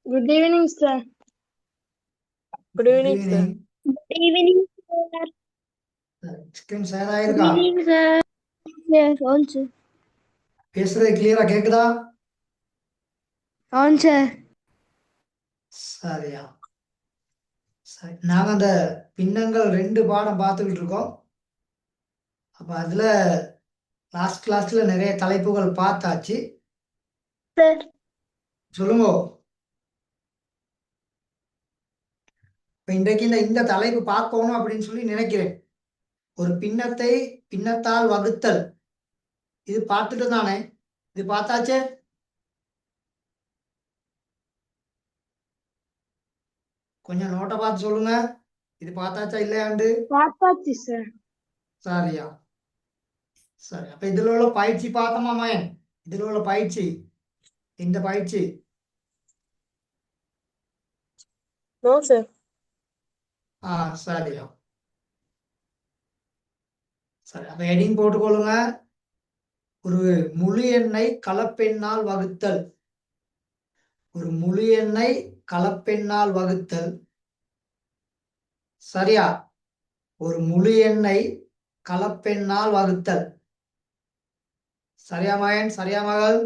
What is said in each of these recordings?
Good evening, sir. Good evening, sir. Good evening, sir. சிக்கன் சேர் Good ஆயிருக்கா? evening, sir. Yes, on, sir. பேசுறது கிளியரா கேக்குதா? On, sir. சரியா? சரி. நாங்க அந்த பின்னங்கள் 2 பாடம் பார்த்துக்கிட்டு இருக்கோம். அப்ப அதுல லாஸ்ட் கிளாஸ்ல நிறைய தலைப்புகள் பார்த்தாச்சு. Sir. சொல்லுங்க. இப்ப இன்றைக்கு இந்த தலைப்பு பார்க்கணும் அப்படின்னு சொல்லி நினைக்கிறேன். ஒரு பின்னத்தை பின்னத்தால் வகுத்தல். இது பார்த்துட்டு தானே? இது பார்த்தாச்சே? கொஞ்சம் நோட்டை பார்த்து சொல்லுங்க. இது பார்த்தாச்சா இல்லையாண்டு? பார்த்தாச்சு, sir. சரியா? சரி. அப்ப இதுல உள்ள பயிற்சி பார்த்தோமா மயன்? இதுல உள்ள பயிற்சி இந்த பயிற்சி No, sir. சரியா? சரி. அப்ப ஹெடிங் போட்டுக்கொள்ளுங்க. ஒரு முழு எண்ணை கலப்பெண்ணால் வகுத்தல். ஒரு முழு எண்ணை கலப்பெண்ணால் வகுத்தல். சரியா? ஒரு முழு எண்ணை கலப்பெண்ணால் வகுத்தல். சரியா மகன்? சரியா மகள்?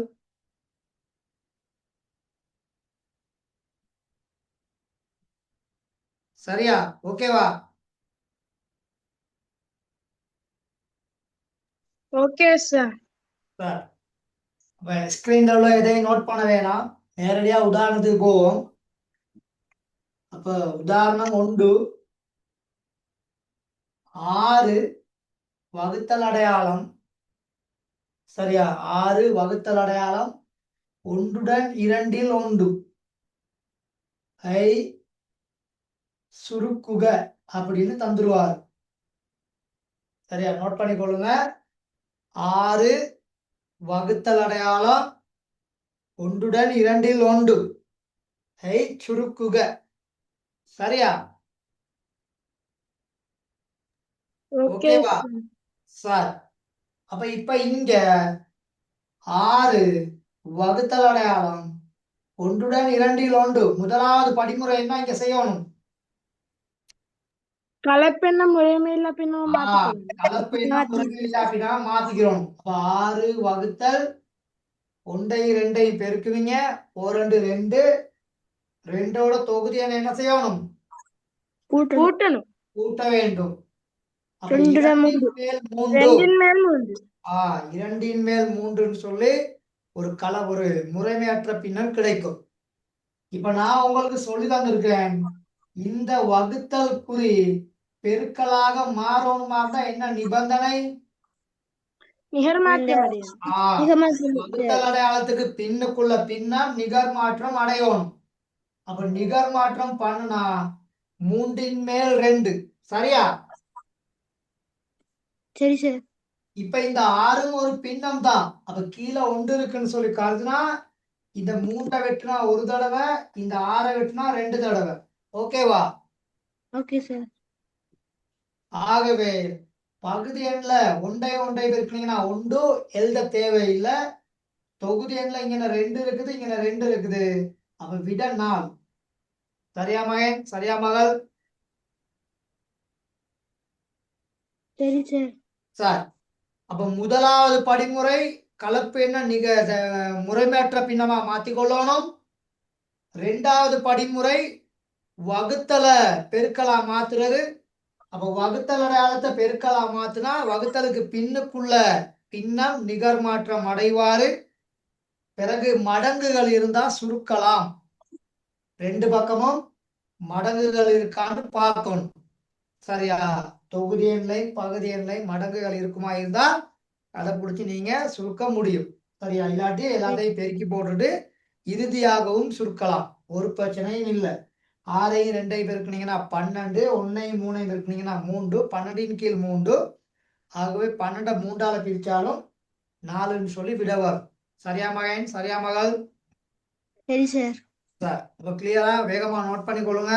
சரியா? ஓகேவா? Okay, sir. சார், அப்ப ஸ்கிரீன்ல உள்ள எதையும் நோட் பண்ண வேணாம். நேரடியா உதாரணத்துக்கு போவோம். அப்ப உதாரணம் 1 6 வகுத்தல் அடையாளம். சரியா? 6 வகுத்தல் அடையாளம் 1 2 1 ஐ சுருக்குக அப்படின்னு தந்துருவார். சரியா? நோட் பண்ணிக்கொள்ளுங்க. 6 வகுத்தல் அடையாளம் 1 2 1 ஐ சுருக்குக. சரியா? Okay, ஓகேவா sir. சார்? அப்ப இப்ப இங்க 6 வகுத்தல் அடையாளம் 1 2 1 முதலாவது படிமுறை என்ன இங்க செய்யணும்? கலப்பெண்ண முறைமையில பின்ன மாத்திக்கொள்ளணும். கலப்பு என்ன முறைமையில் அப்படின்னா மாத்திக்கிறோம். அப்ப 6 வகுத்தல் 1 2 பெருக்குவீங்க. 4 2 2ஓட தொகுதியை என்ன செய்யணும்? கூட்டணும். கூட்ட வேண்டும். அப்ப 2 2 மேல் 3 2 மேல் 3. 2 மேல் 3ன்னு சொல்லி ஒரு முறைமையற்ற பின்னம் கிடைக்கும். இப்ப நான் உங்களுக்கு சொல்லி தந்திருக்கேன். இந்த வகுத்தல் குறி பெருக்கலாக மாறணுமா இருந்தா என்ன நிபந்தனை? நிகர் மாற்றம் அடையும். வகுத்தல் அடையாளத்துக்கு பின்னுக்குள்ள பின்னம் நிகர் மாற்றம் அடையணும். அப்ப நிகர் மாற்றம் பண்ணுனா 3 மேல் 2. சரியா? சரி, சார். இப்ப இந்த 6 ஒரு பின்னம் தான். அப்ப கீழே 1 இருக்குன்னு சொல்லி காட்டுனா இந்த 3 வெட்டினா ஒரு தடவை, இந்த 6 வெட்டினா 2 தடவை. ஓகேவா? Okay, sir. ஆகவே பகுதி எண்ல 1 பெருக்கினீங்கன்னா 1 எழுத தேவையில்லை. தொகுதி எண்ல இங்க 2 இருக்குது, இங்க 2 இருக்குது. அப்ப விட 4. சரியா மகன்? சரியா மகள்? சரி, சார். சார், அப்ப முதலாவது படிமுறை கலப்பு என்ன முறைமேற்ற பின்னமா மாத்திக்கொள்ளணும். 2வது படிமுறை வகுத்தல பெருக்கலா மாத்துறது. அப்ப வகுத்தல் அடையாளத்தை பெருக்கலா மாத்துனா வகுத்தலுக்கு பின்னுக்குள்ள பின்னம் நிகர் மாற்றம் அடைவாரு. பிறகு மடங்குகள் இருந்தா சுருக்கலாம். 2 பக்கமும் மடங்குகள் இருக்கான்னு பார்க்கணும். சரியா? தொகுதி எண்ணை பகுதி எண்ணை மடங்குகள் இருக்குமா இருந்தா அதை பிடிச்சி நீங்க சுருக்க முடியும். சரியா? இல்லாட்டி எல்லாத்தையும் பெருக்கி போட்டுட்டு இறுதியாகவும் சுருக்கலாம். ஒரு பிரச்சனையும் இல்லை. 6ஐயும் 2ஐயும் பெருக்குனீங்கன்னா 12, 1ஐயும் 3ஐயும் பெருக்குனீங்கன்னா 3, 12 கீழ் 3. ஆகவே 12 3ஆல பிரிச்சாலும் 4ன்னு சொல்லி விட வரும். சரியா மகன்? சரியா மகள்? சரி, சார். சார், அப்ப கிளியரா வேகமா நோட் பண்ணி கொள்ளுங்க.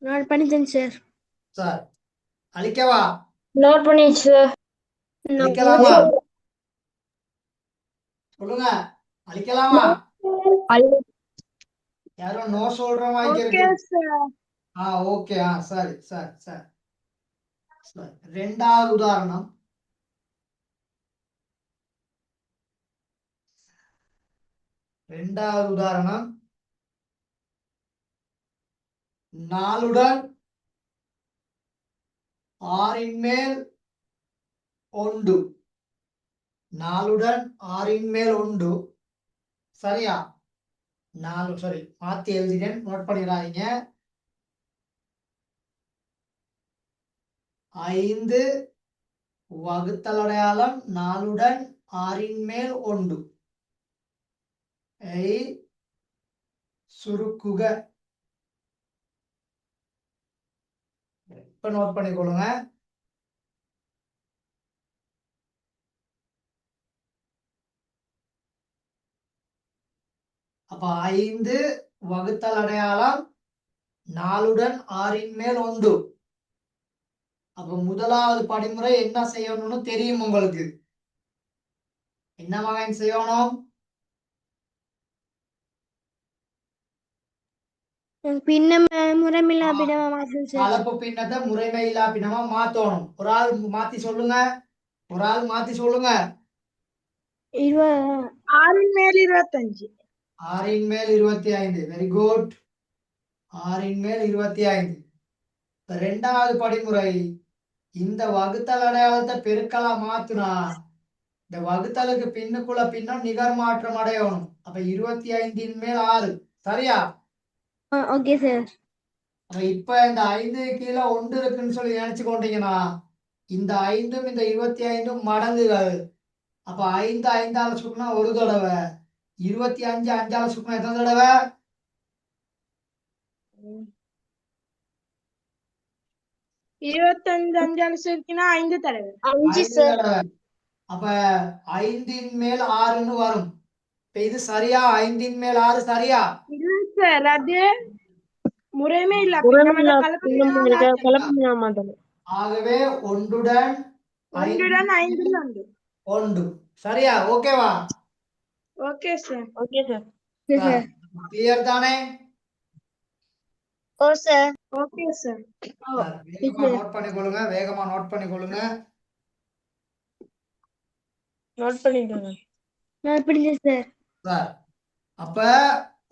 நோட் பண்ணிட்டேன், சார். சார் அழிக்கவா? நோட் பண்ணிச்சு சார். அழிக்கலாமா? சொல்லுங்க, அழிக்கலாமா? யாரும் நோ சொல்ற மாதிரி இருக்கு. ஓகே. சரி சரி சரி சரி. ரெண்டாவது உதாரணம். ரெண்டாவது உதாரணம் 4 6 மேல் 1. 4 6 மேல் 1. சரியா? 4 சாரி மாத்தி எழுதிட்டேன், நோட் பண்ணிடாதீங்க. 5 வகுத்தல் அடையாளம் 4 6 மேல் 1 ஐ சுருக்குக. இப்ப நோட் பண்ணிக்கொள்ளுங்க. அப்ப 5 வகுத்தல் அடையாளம் 4 6 மேல் 1. அப்ப முதலாவது படிமுறை என்ன செய்யணும்னு தெரியும் உங்களுக்கு. என்ன மகன் செய்யணும்? பின்ன முறைமில்லா பின்னமா மாற்றணும் சார். கலப்பு பின்னத்தை முறைமை இல்லா பின்னமா மாத்தணும். ஒரு ஆள் மாத்தி சொல்லுங்க. ஒரு ஆள் மாத்தி சொல்லுங்க. 6 மேல் 25. 6 மேல் 25. Very good. 6 மேல் 25. ரெண்டாவது படிமுறை, இந்த வகுத்தல் அடையாளத்தை பெருக்கலா மாத்துனா இந்த வகுத்தலுக்கு பின்னுக்குள்ள பின்னம் நிகர் மாற்றம் அடையணும். அப்ப 25 மேல் 6. சரியா? Okay sir. அப்ப இப்ப இந்த 5 கீழே 1 இருக்குன்னு சொல்லி நினைச்சு கொண்டீங்கன்னா இந்த 5ம் இந்த 25ம் மடங்குகள். அப்ப 5 5ஆல சுக்குனா ஒரு தடவை, 25 5ஆல சுக்குனா எத்தனை தடவை? 25 5ஆல சுருக்கினா 5 தடவை. 5 5 சார். தடவை. அப்ப 5 மேல் 6ன்னு வரும். இப்ப இது சரியா? 5 மேல் 6 சரியா? இல்ல சார், அது முறைமே இல்ல. முறைமில்லா கலப்பு பின்னமா மாற்றணும். ஆகவே 1 ஒன்றுடன் 5 உண்டு. 1. சரியா? ஓகேவா? Okay sir. Okay sir. Clear தானே? ஓ சார். Okay sir. வேகமா நோட் பண்ணிக்கொள்ளுங்க. வேகமா நோட் பண்ணிக்கொள்ளுங்க. நோட் பண்ணிட்டேன் சார். சார் அப்ப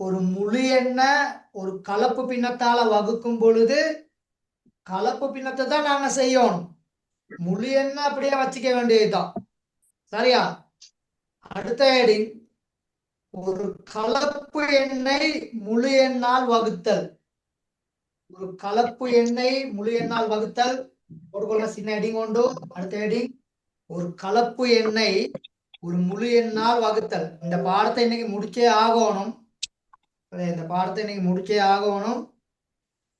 ஒரு முழு எண்ணை ஒரு கலப்பு பின்னத்தால வகுக்கும் பொழுது கலப்பு பின்னத்தை தான் நாங்க செய்யணும். முழு எண்ணை அப்படியே வச்சுக்க வேண்டியதுதான். சரியா? அடுத்த ஹெடிங், ஒரு கலப்பு எண்ணை முழு எண்ணால் வகுத்தல். ஒரு கலப்பு எண்ணை முழு எண்ணால் வகுத்தல் போட்டுக்கொள்ள. சின்ன ஹெடிங் உண்டு. அடுத்த ஹெடிங், ஒரு கலப்பு எண்ணை ஒரு முழு எண்ணால் வகுத்தல். இந்த பாடத்தை இன்னைக்கு முடிச்சே ஆகணும். இந்த பாடத்தை இன்னைக்கு முடிச்சே ஆகணும்.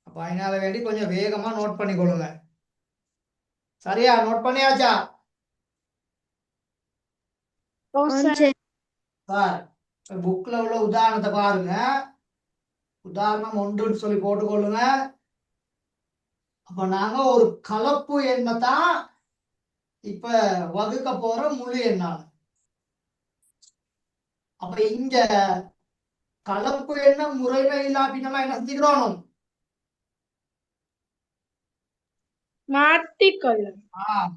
அப்ப அதனால வேண்டி கொஞ்சம் வேகமா நோட் பண்ணிக்கொள்ளுங்க. சரியா? நோட் பண்ணியாச்சா? சார் புக்ல உள்ள உதாரணத்தை பாருங்க. உதாரணம் 1ன்னு சொல்லி போட்டுக்கொள்ளுங்க. அப்ப நாங்க ஒரு கலப்பு எண்ணை தான் இப்ப வகுக்க போற முழு எண்ணால். அப்ப இங்க கலப்பு எண்ண முறைமை இல்லா பின்னமா என்ன செஞ்சுக்கிறோம்?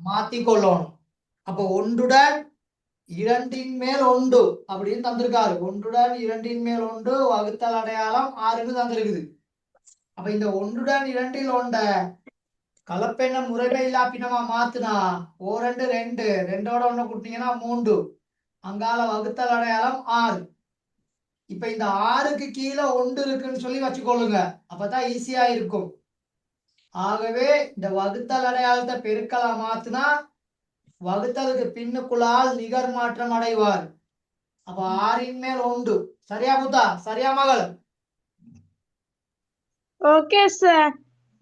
மாத்திக்கொள்ளணும். அப்ப 1 2 மேல் 1 அப்படின்னு தந்திருக்காரு. 1 2 மேல் 1 வகுத்தல் அடையாளம் 6ன்னு தந்திருக்குது. அப்ப இந்த 1 2 1 கலப்பெண்ண முறைமை இல்லா பின்னமா மாத்துனா 2 2 2ஓட 1 கூட்டினீங்கன்னா 3. அங்கால வகுத்தல் அடையாளம் 6. இப்ப இந்த 6க்கு கீழே 1 இருக்குன்னு சொல்லி வச்சுக்கொள்ளுங்க. அப்பதான் ஈஸியா இருக்கும். ஆகவே இந்த வகுத்தல் அடையாளத்தை பெருக்கலா மாத்துனா வகுத்தலுக்கு பின்னுக்குள்ளால் நிகர் மாற்றம் அடைவார். அப்ப 6 மேல் 1. சரியா புத்தா? சரியா மகள்? Okay sir.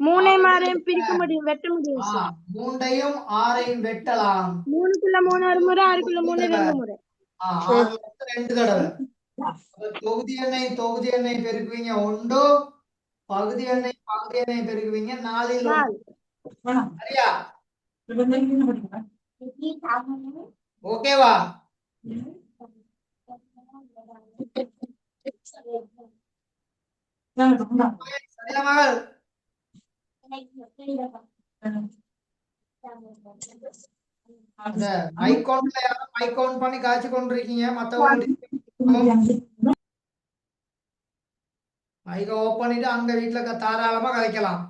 3 பிரிக்க முடியும், வெட்ட முடியும் சார். 3ஐயும் 6ஐயும் வெட்டலாம். 3க்குள்ள 3 ஒரு முறை, 6க்குள்ள 3 2 முறை. 6 2 தடவை. தொகுதி எண்ணெய் பெருக்குவீங்க 1, பகுதி எண்ணெய் பெருக்குவீங்க 4 ல் 1. சரியா? ஓகேவா? சரியா மகள்? அந்த மைக் கவுண்ட்ல யாரும் மைக் கவுண்ட் பண்ணி காய்ச்சி கொண்டிருக்கீங்க மத்தவங்களுக்கு மைக்க ஓப் பண்ணிட்டு அங்க வீட்டுல தாராளமா கதைக்கலாம்.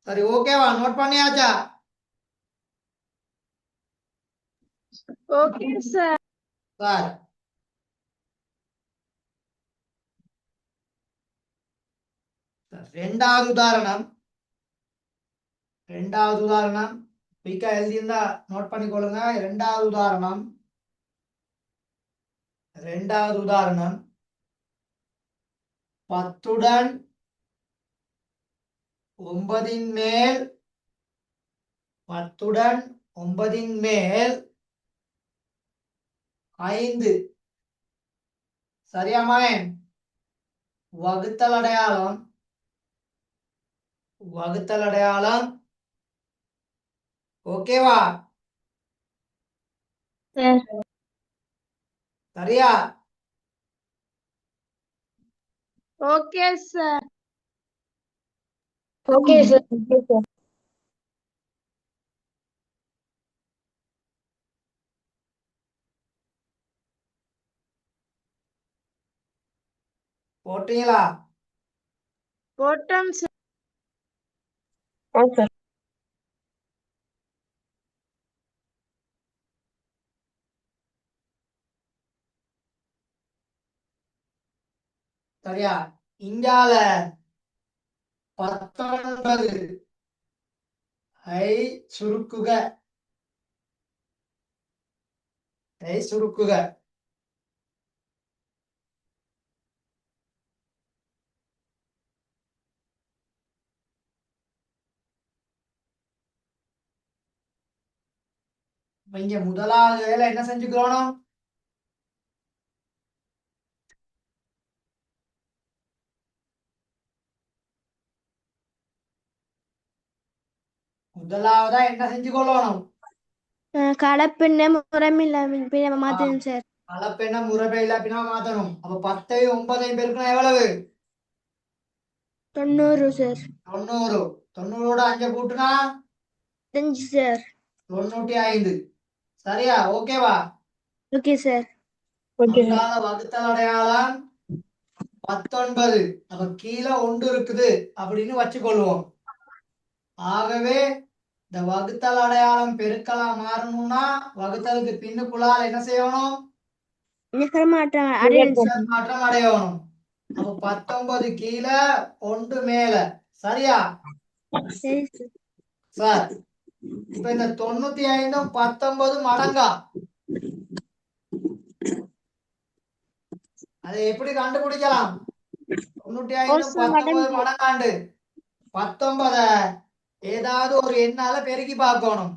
சரி ஓகேவா? நோட் பண்ணியாச்சா? Okay sir. சார் ரெண்டாவது உதாரணம் குயிக்கா எழுதியிருந்தா நோட் பண்ணிக்கொள்ளுங்க. ரெண்டாவது உதாரணம் 10 உடன் 5 சரியா மகன்? வகுத்தல் அடையாளம் ஓகேவா? சார். சரியா? Okay sir. Okay sir. Okay sir. போட்டீங்களா? போட்டோம் சார். ஆ சார். சரியா? இங்கால 19 ஐ சுருக்குக. இங்க முதலாவது வேலை என்ன செஞ்சுக்கணும்? முதலாவதா என்ன செஞ்சு கொள்ளணும்? கலப்பின்ன முறைமில்ல மாத்தணும் சார். கலப்பெண்ண முறையில பின்னா மாத்தணும். அப்ப 10 9 பெருக்கணும் எவ்வளவு? 90 சார். 90. 90ஓட 5 கூட்டுனா 5 சார். 95. சரியா? ஓகேவா? Okay sir. Okay sir. அங்கால வகுத்தல் அடையாளம் 19. அப்ப கீழே 1 இருக்குது அப்படின்னு வச்சுக்கொள்வோம். ஆகவே இந்த வகுத்தல் அடையாளம் பெருக்கலா மாறணும்னா வகுத்தலுக்கு பின்னுக்குள்ளால் என்ன செய்யணும்? நிகழ்மாற்றம் அடையணும் சார். மாற்றம் அடையணும். அப்ப 19 கீழே 1 மேல. சரியா? சரி சார். சார் இப்ப இந்த 95 19 மடங்கா? அதை எப்படி கண்டுபிடிக்கலாம்? 95 19 மடங்காண்டு 19 ஏதாவது ஒரு எண்ணால பெருக்கி பார்க்கணும்.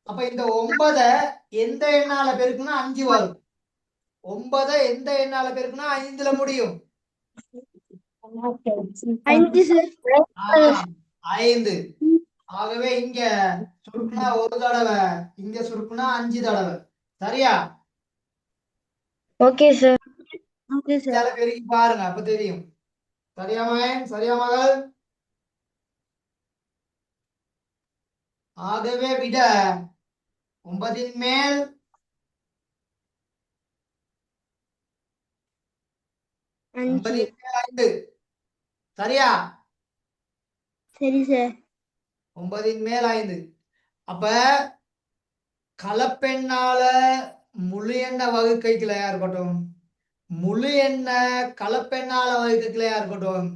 அப்ப இந்த 9 எந்த எண்ணால பெருக்குனா 5 வரும். 9 எந்த எண்ணால பெருக்குனா 5ல முடியும். 5 சார். 5. ஆகவே இங்க சுருக்குனா 1 தடவை, இங்க சுருக்குனா 5 தடவை. சரியா? Okay sir. Okay sir. பெருக்கி பாருங்க, அப்ப தெரியும். சரியா மகன்? சரியா மகள்? ஆகவே விட 9 மேல் 5. 5. சரியா? சரி சார். 9 மேல் 5. அப்ப கலப்பெண்ணால முழு எண்ண வகுக்கைக்கிளையா இருக்கட்டும், முழு எண்ண கலப்பெண்ணால வகுக்கைக்கிளையா இருக்கட்டும்,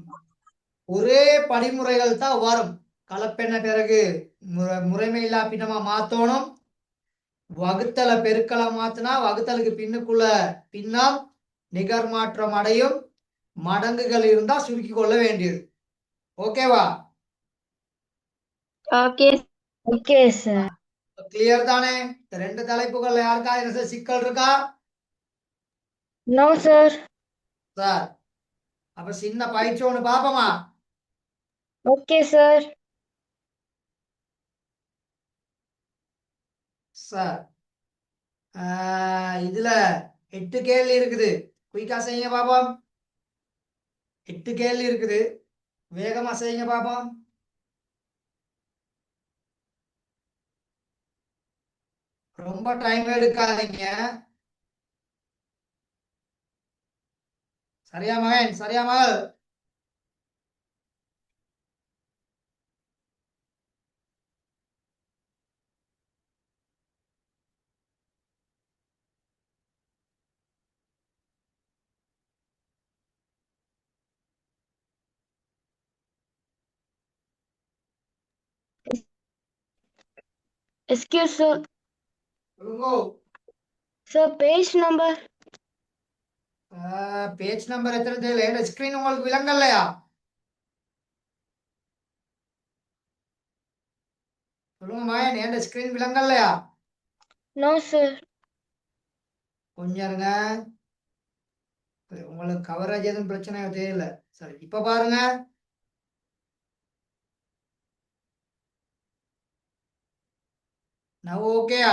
ஒரே படிமுறைகள் தான் வரும். கலப்பெண்ண பிறகு முறைமையில்லா பின்னமா மாத்தணும். வகுத்தல பெருக்கலா மாத்தினா வகுத்தலுக்கு பின்னுக்குள்ள பின்னம் நிகர் மாற்றம் அடையும். மடங்குகள் இருந்தா சுருக்கி கொள்ள வேண்டியது. ஓகேவா? ஓகே. Okay sir. கிளியர் தானே? இந்த 2 தலைப்புகள்ல யாருக்கா என்ன சிக்கல் இருக்கா? No sir. சார் அப்ப சின்ன பயிற்சி ஒண்ணு பாப்போமா? Okay sir. சார் இதுல 8 கேள்வி இருக்குது. குயிக்கா செய்யுங்க பாப்போம். 8 கேள்வி இருக்குது. வேகமா செய்யுங்க பாப்போம். ரொம்ப டைம் எடுக்காதீங்க. சரியா மகன்? சரியா மகள்? Excuse sir. சொல்லுங்கோ. Sir, page number. Page number எத்தனை தெரியல. ஸ்கிரீன் உங்களுக்கு விளங்கலையா? சொல்லுங்க மகன், என் ஸ்கிரீன் விளங்கலையா? No sir. கொஞ்சம் இருங்க. உங்களுக்கு கவரேஜ் எதுவும் பிரச்சனை தெரியல. சரி, இப்ப பாருங்க. நான் ஓகேயா?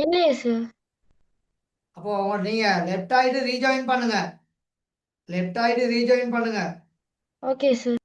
இல்லையே sir. அப்போ நீங்க லெஃப்ட் ஆயிட்டு ரீஜாயின் பண்ணுங்க. லெஃப்ட் ஆயிட்டு ரீஜாயின் பண்ணுங்க. Okay sir.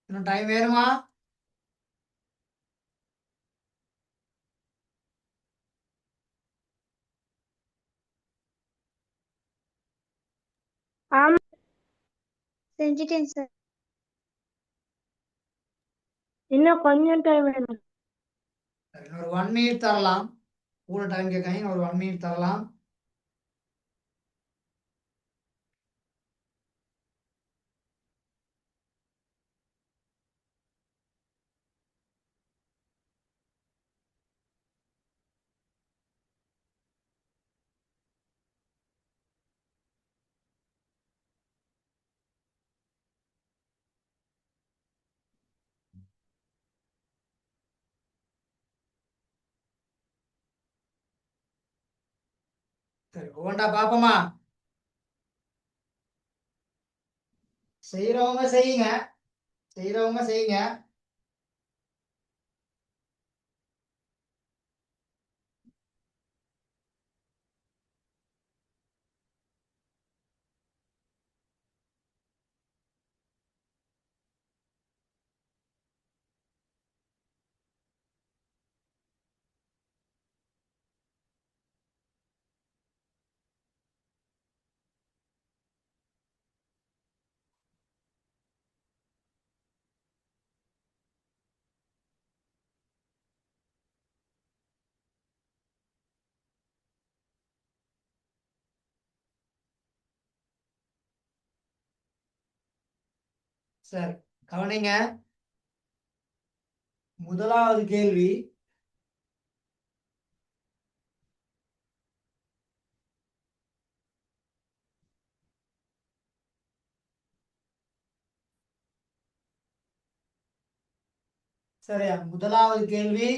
இன்னும் டைம் வேணுமா? ஆமா செஞ்சிட்டேன் சார். இன்னும் கொஞ்சம் டைம் வேணும். சரி, இன்னொரு 1 மினிட் தரலாம். கூட டைம் கேட்காங்க. ஒரு 1 மினிட் தரலாம். சரி, ஒவ்வொன்றா பாப்போமா? செய்யறவங்க செய்யுங்க. செய்யறவங்க செய்யுங்க. சரி, கவனிங்க. முதலாவது கேள்வி, சரியா? முதலாவது கேள்வி,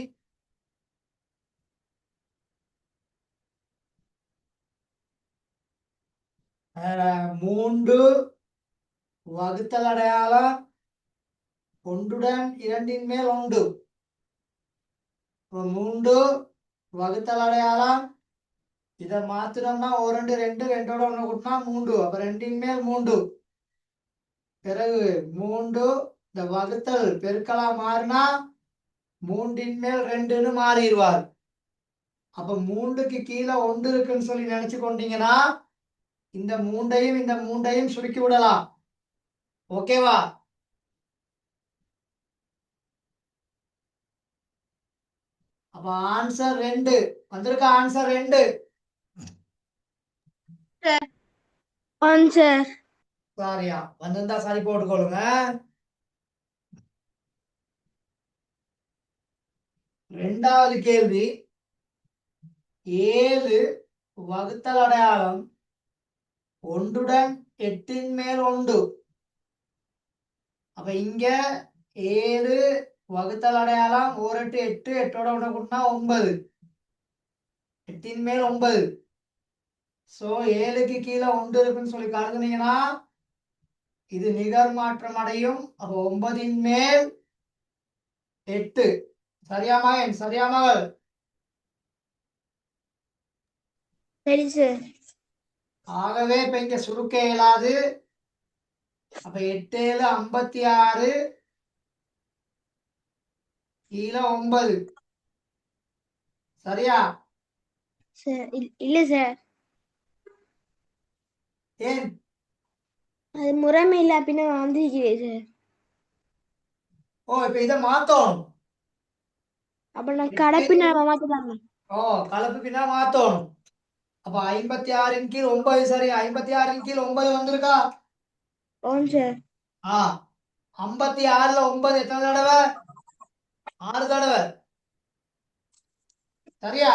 மூன்று வகுத்தல் அடையாளம் ஒன்றுடன் இரண்டின் மேல் ஒன்று. மூன்று வகுத்தல் அடையாளம் இதை மாத்தினோம்னா ஒரு ரெண்டு ரெண்டு ரெண்டோட ஒண்ணு கூட்டினா மூன்று. அப்ப ரெண்டின் மேல் மூன்று. பிறகு மூன்று இந்த வகுத்தல் பெருக்கலா மாறினா மூன்றின் மேல் ரெண்டுன்னு மாறிடுவார். அப்ப மூன்றுக்கு கீழே ஒன்று இருக்குன்னு சொல்லி நினைச்சு கொண்டீங்கன்னா இந்த மூண்டையும் சுருக்கி விடலாம். ஓகேவா? அப்ப ஆன்சர் 2 வந்திருக்க. ஆன்சர் 2. ஆன்சர் சாரியா, வந்திருந்தா சரி போட்டுக்கொள்ளுங்க. இரண்டாவது கேள்வி, 7 வகுத்தல் அடையாளம் ஒன்றுடன் 8ன் மேல் ஒன்று. அப்ப இங்க 7 வகுத்தல் அடையாளம் 1 8 8 8ஓட ஒண்ணு கூட்டினா 9. 8ன் மேல் 9. சோ 7க்கு கீழே 1 இருக்குன்னு சொல்லி கருதுனீங்கன்னா இது நிகர் மாற்றம் அடையும். அப்ப 9ன் மேல் 8. சரியா மகன்? சரியா மகள்? சரி சார். ஆகவே இப்ப இங்க சுருக்க இயலாது. அப்ப 8 7 56 கீழே 9. சரியா? சார் இல்ல சார், ஏன்? அது முறைமை இல்ல பின்ன வந்திருக்கிறேன் சார். இப்ப இதை மாத்தணும். அப்ப நான் கடப்பின மாத்தலாமா? கலப்பு பின்னா மாத்தணும். அப்ப 56ன் கீழ் 9. சரி, 56ன் கீழ் 9 வந்திருக்கா? ஆம் சார். 56ல 9 எத்தனை தடவை? 6 தடவை. சரியா?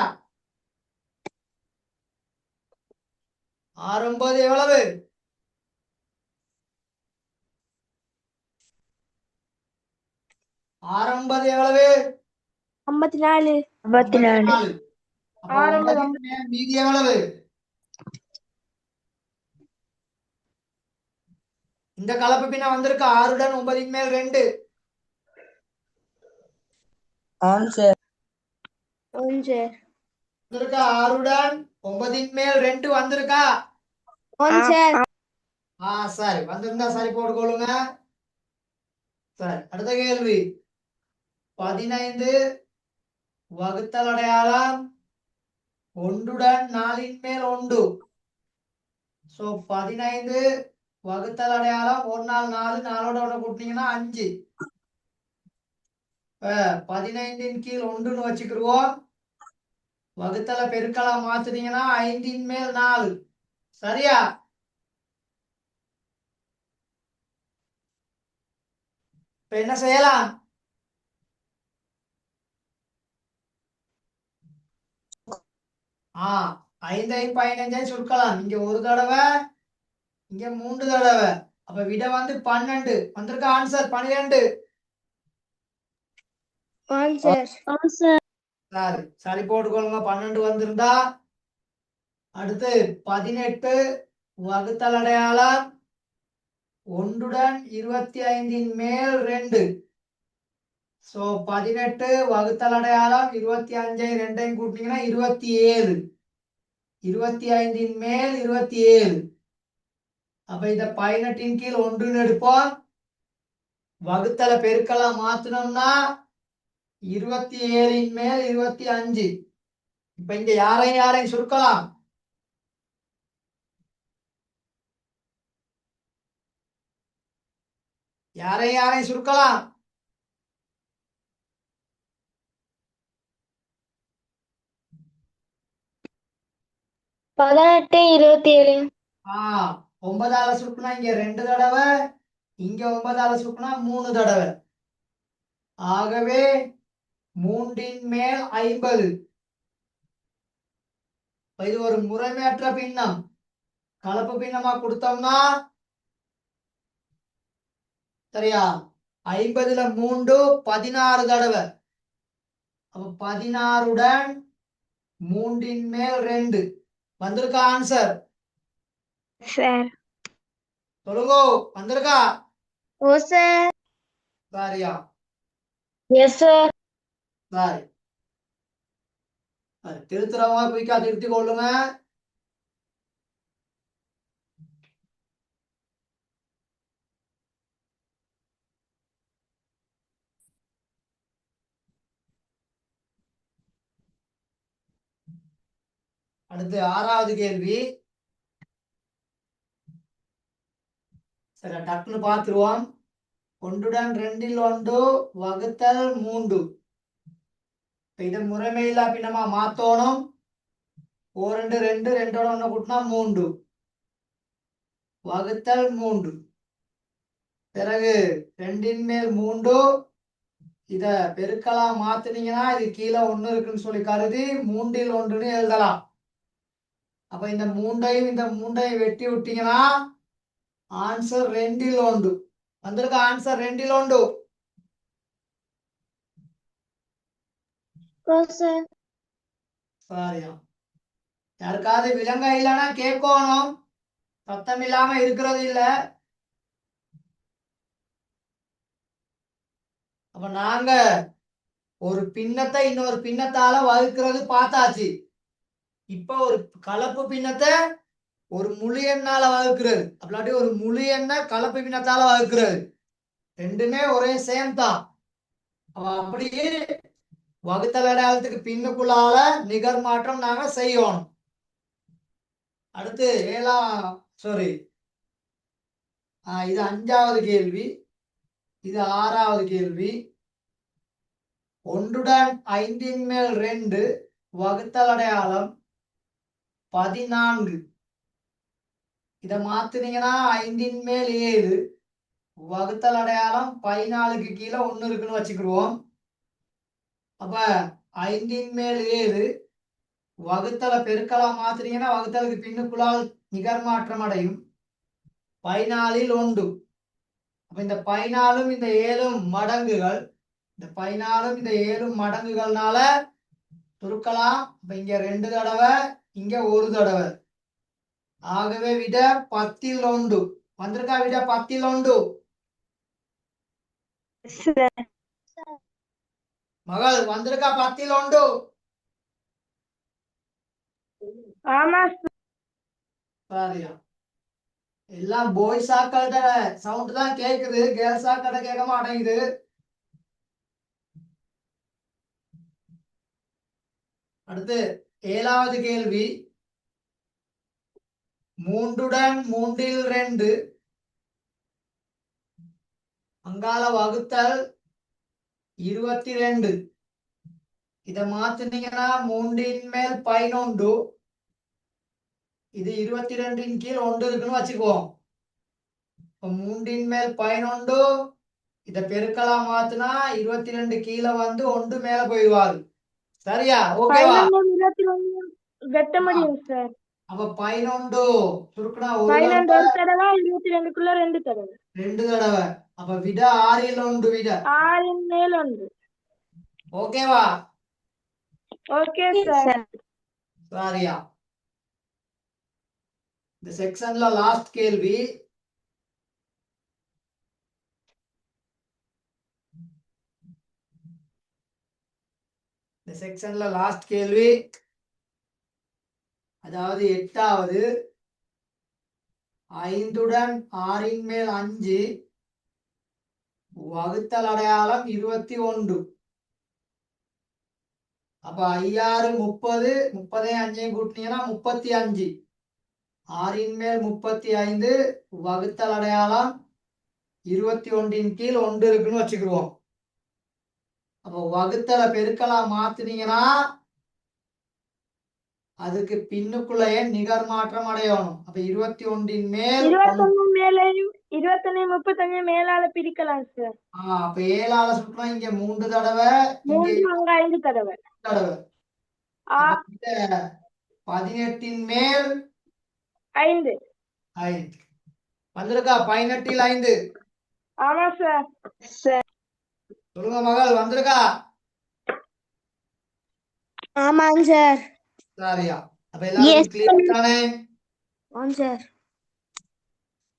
6 9 எவ்வளவு? 6 9 எவ்வளவு? 54. 54. அப்ப 6 9ன் மேல் மீதி எவ்வளவு? இந்த கலப்பு பின்ன வந்திருக்கு. 6உடன் 9ன் மேல் 2. ஆன்சர் வந்திருக்கா? 6உடன் 9ன் மேல் 2 வந்திருக்கா? ஆன்சர் சரி, வந்திருந்தா சரி போட்டுக்கொள்ளுங்க. சரி, அடுத்த கேள்வி, 15 வகுத்தல் அடையாளம் ஒன்றுடன் 4ன் மேல் 1. சோ 15 வகுத்தல் அடையாளம் 1 4 4 4ஓட ஒண்ணு கூட்டினீங்கன்னா 5. 15ன் கீழ் 1ன்னு வச்சுக்கிடுவோம். வகுத்தல பெருக்கலா மாத்துனீங்கன்னா 5ன் மேல் 4. சரியா? இப்ப என்ன செய்யலாம்? ஆ 5 15 சுருக்கலாம். இங்க ஒரு தடவை, இங்க 3 தடவை. அப்ப விட வந்து 12 வந்திருக்க. ஆன்சர் 12. ஆன்சர் சரி, சரி போட்டுக்கொள்ளுங்க. 12 வந்திருந்தா. அடுத்து 18 வகுத்தல் அடையாளம் ஒன்றுடன் 25ன் மேல் 2. சோ 18 வகுத்தல் அடையாளம் 25 2ஐயும் கூட்டினீங்கன்னா 27. 25ன் மேல் 27. அப்ப இத 18ன் கீழ் 1ன்னு எடுப்போம். வகுத்தல பெருக்கலா மாத்தினோம்னா 27ன் மேல் 25. இப்ப இங்க யாரையும் சுருக்கலாம்? யாரையும் சுருக்கலாம்? 18 27. 9ஆல சுருக்குனா இங்க 2 தடவை, இங்க 9ஆல சுக்குனா 3 தடவை. ஆகவே 3ன் மேல் 50. இது ஒரு முறைமையற்ற பின்னம். கலப்பு பின்னமா கொடுத்தோம்னா சரியா 50ல 3 16 தடவை. அப்ப 16உடன் 3ன் மேல் 2 வந்திருக்கா ஆன்சர்? சார். சொல்லுங்க, வந்திருக்கா? ஓ சார். சரியா? Yes sir. சரி, திருத்துறவங்க குயிக்கா திருத்திக் கொள்ளுங்க. அடுத்து 6வது கேள்வி. சரி, டக்குன்னு பார்த்துருவோம். 1உடன் 2ல் 1 வகுத்தல் 3. இதை முறைமையில்லா பின்னமா மாத்தோணும். 2 2 2ஓட 1 கூட்டினா 3 வகுத்தல் 3. பிறகு 2ன் மேல் 3 இத பெருக்கலாம் மாத்துனீங்கன்னா இது கீழே 1 இருக்குன்னு சொல்லி கருதி 3ல் 1ன்னு எழுதலாம். அப்ப இந்த 3ஐயும் வெட்டி விட்டீங்கன்னா ஆன்சர் 2ல் 1 வந்திருக்க. ஆன்சர் 2ல் 1. ஓ சார். சரியா? யாருக்காவது விலங்க இல்லைன்னா கேட்கணும். சத்தம் இல்லாம இருக்கிறது இல்ல. அப்ப நாங்க ஒரு பின்னத்தை இன்னொரு பின்னத்தால வகுக்கிறது பார்த்தாச்சு. இப்ப ஒரு கலப்பு பின்னத்தை ஒரு முழு எண்ணால வகுக்கிறது, அப்படி ஒரு முழு எண்ண கலப்பு பின்னத்தால வகுக்கிறது. ரெண்டுமே ஒரே சேம் தான். அப்படியே வகுத்தல் அடையாளத்துக்கு பின்னுக்குள்ளால நிகர் மாற்றம் நாங்க செய்யணும். அடுத்து இது 5வது கேள்வி. இது 6வது கேள்வி. 1உடன் 5ன் மேல் 2 வகுத்தல் அடையாளம் 14. இத மாத்துனீங்கன்னா 5ன் மேல் 7 வகுத்தல் அடையாளம் 14க்கு கீழே 1 இருக்குன்னு வச்சுக்கிடுவோம். அப்ப 5ன் மேல் 7 வகுத்தல பெருக்கலா மாத்துனீங்கன்னா வகுத்தலுக்கு பின்னுக்குள்ளால் நிகர் மாற்றம் அடையும் 14ல் 1. அப்ப இந்த 14ம் இந்த 7ம் மடங்குகள். இந்த 14ம் இந்த 7ம் மடங்குகள்னால சுருக்கலாம். இப்ப இங்க 2 தடவை, இங்க 1 தடவை. ஆகவே விட 10ல் 1 வந்திருக்கா? விட 10ல் 1. மகள் வந்திருக்கா? 10ல் 1. ஆமா சரியா? எல்லாம் பாய்ஸ் ஆக்கள்கிட்ட சவுண்ட் தான் கேக்குது, கேர்ள்ஸ் ஆக்கள்கிட்ட கேட்க மாட்டேங்குது. அடுத்து 7வது கேள்வி. 3உடன் 3ல் 2 அங்கால வகுத்தல் 22. இத மாத்துனீங்கன்னா 3ன் மேல் 11. இது 22ன் கீழ் 1 இருக்குன்னு வச்சுக்குவோம். 3ன் மேல் 11 இத பெருக்கலாம் மாத்துனா 22 கீழே வந்து 1 மேல போயிடுவாரு. சரியா? ஓகேவா? 11 வெட்ட முடியும் சார். அப்ப 11 சுருக்குனா 11 ஒரு தடவை, 22க்குள்ள 2 தடவை. 2 தடவை. அப்ப விட 6ல் 1 விட. 6ன் மேல் 1. ஓகேவா? Okay sir. சரியா? இந்த செக்ஷன்ல லாஸ்ட் கேள்வி. இந்த செக்ஷன்ல லாஸ்ட் கேள்வி, அதாவது 8வது. 5உடன் 6ன் மேல் 5 வகுத்தல் அடையாளம் 21. அப்ப 5 6 30, 30ஐயும் 5ஐயும் கூட்டினீங்கன்னா 35. 6ன் மேல் 35 வகுத்தல் அடையாளம் 21ன் கீழ் 1 இருக்குன்னு வச்சுக்கிடுவோம். அப்போ வகுத்தல பெருக்கலா மாத்துனீங்கன்னா அதுக்கு பின்னுக்குள்ளேயே நிகர் மாற்றம் அடையணும். அப்ப 21ன் மேல் 21 17 21 35 மேலால பிரிக்கலாம் சார். அப்ப 7ஆல சுற்றினா இங்க 3 தடவை, இங்க 3 அங்க 5 தடவை. தடவை. ஆ, அப்ப இந்த 18 மேல் 5. 5 வந்திருக்கா? 18 5 ஆமா சார். சொல்லுங்க மகள், வந்திருக்கா? ஆமாங்க சார். சரியா? அப்ப எல்லாருக்கும் கிளியர் தானே? ஆமாம் சார்.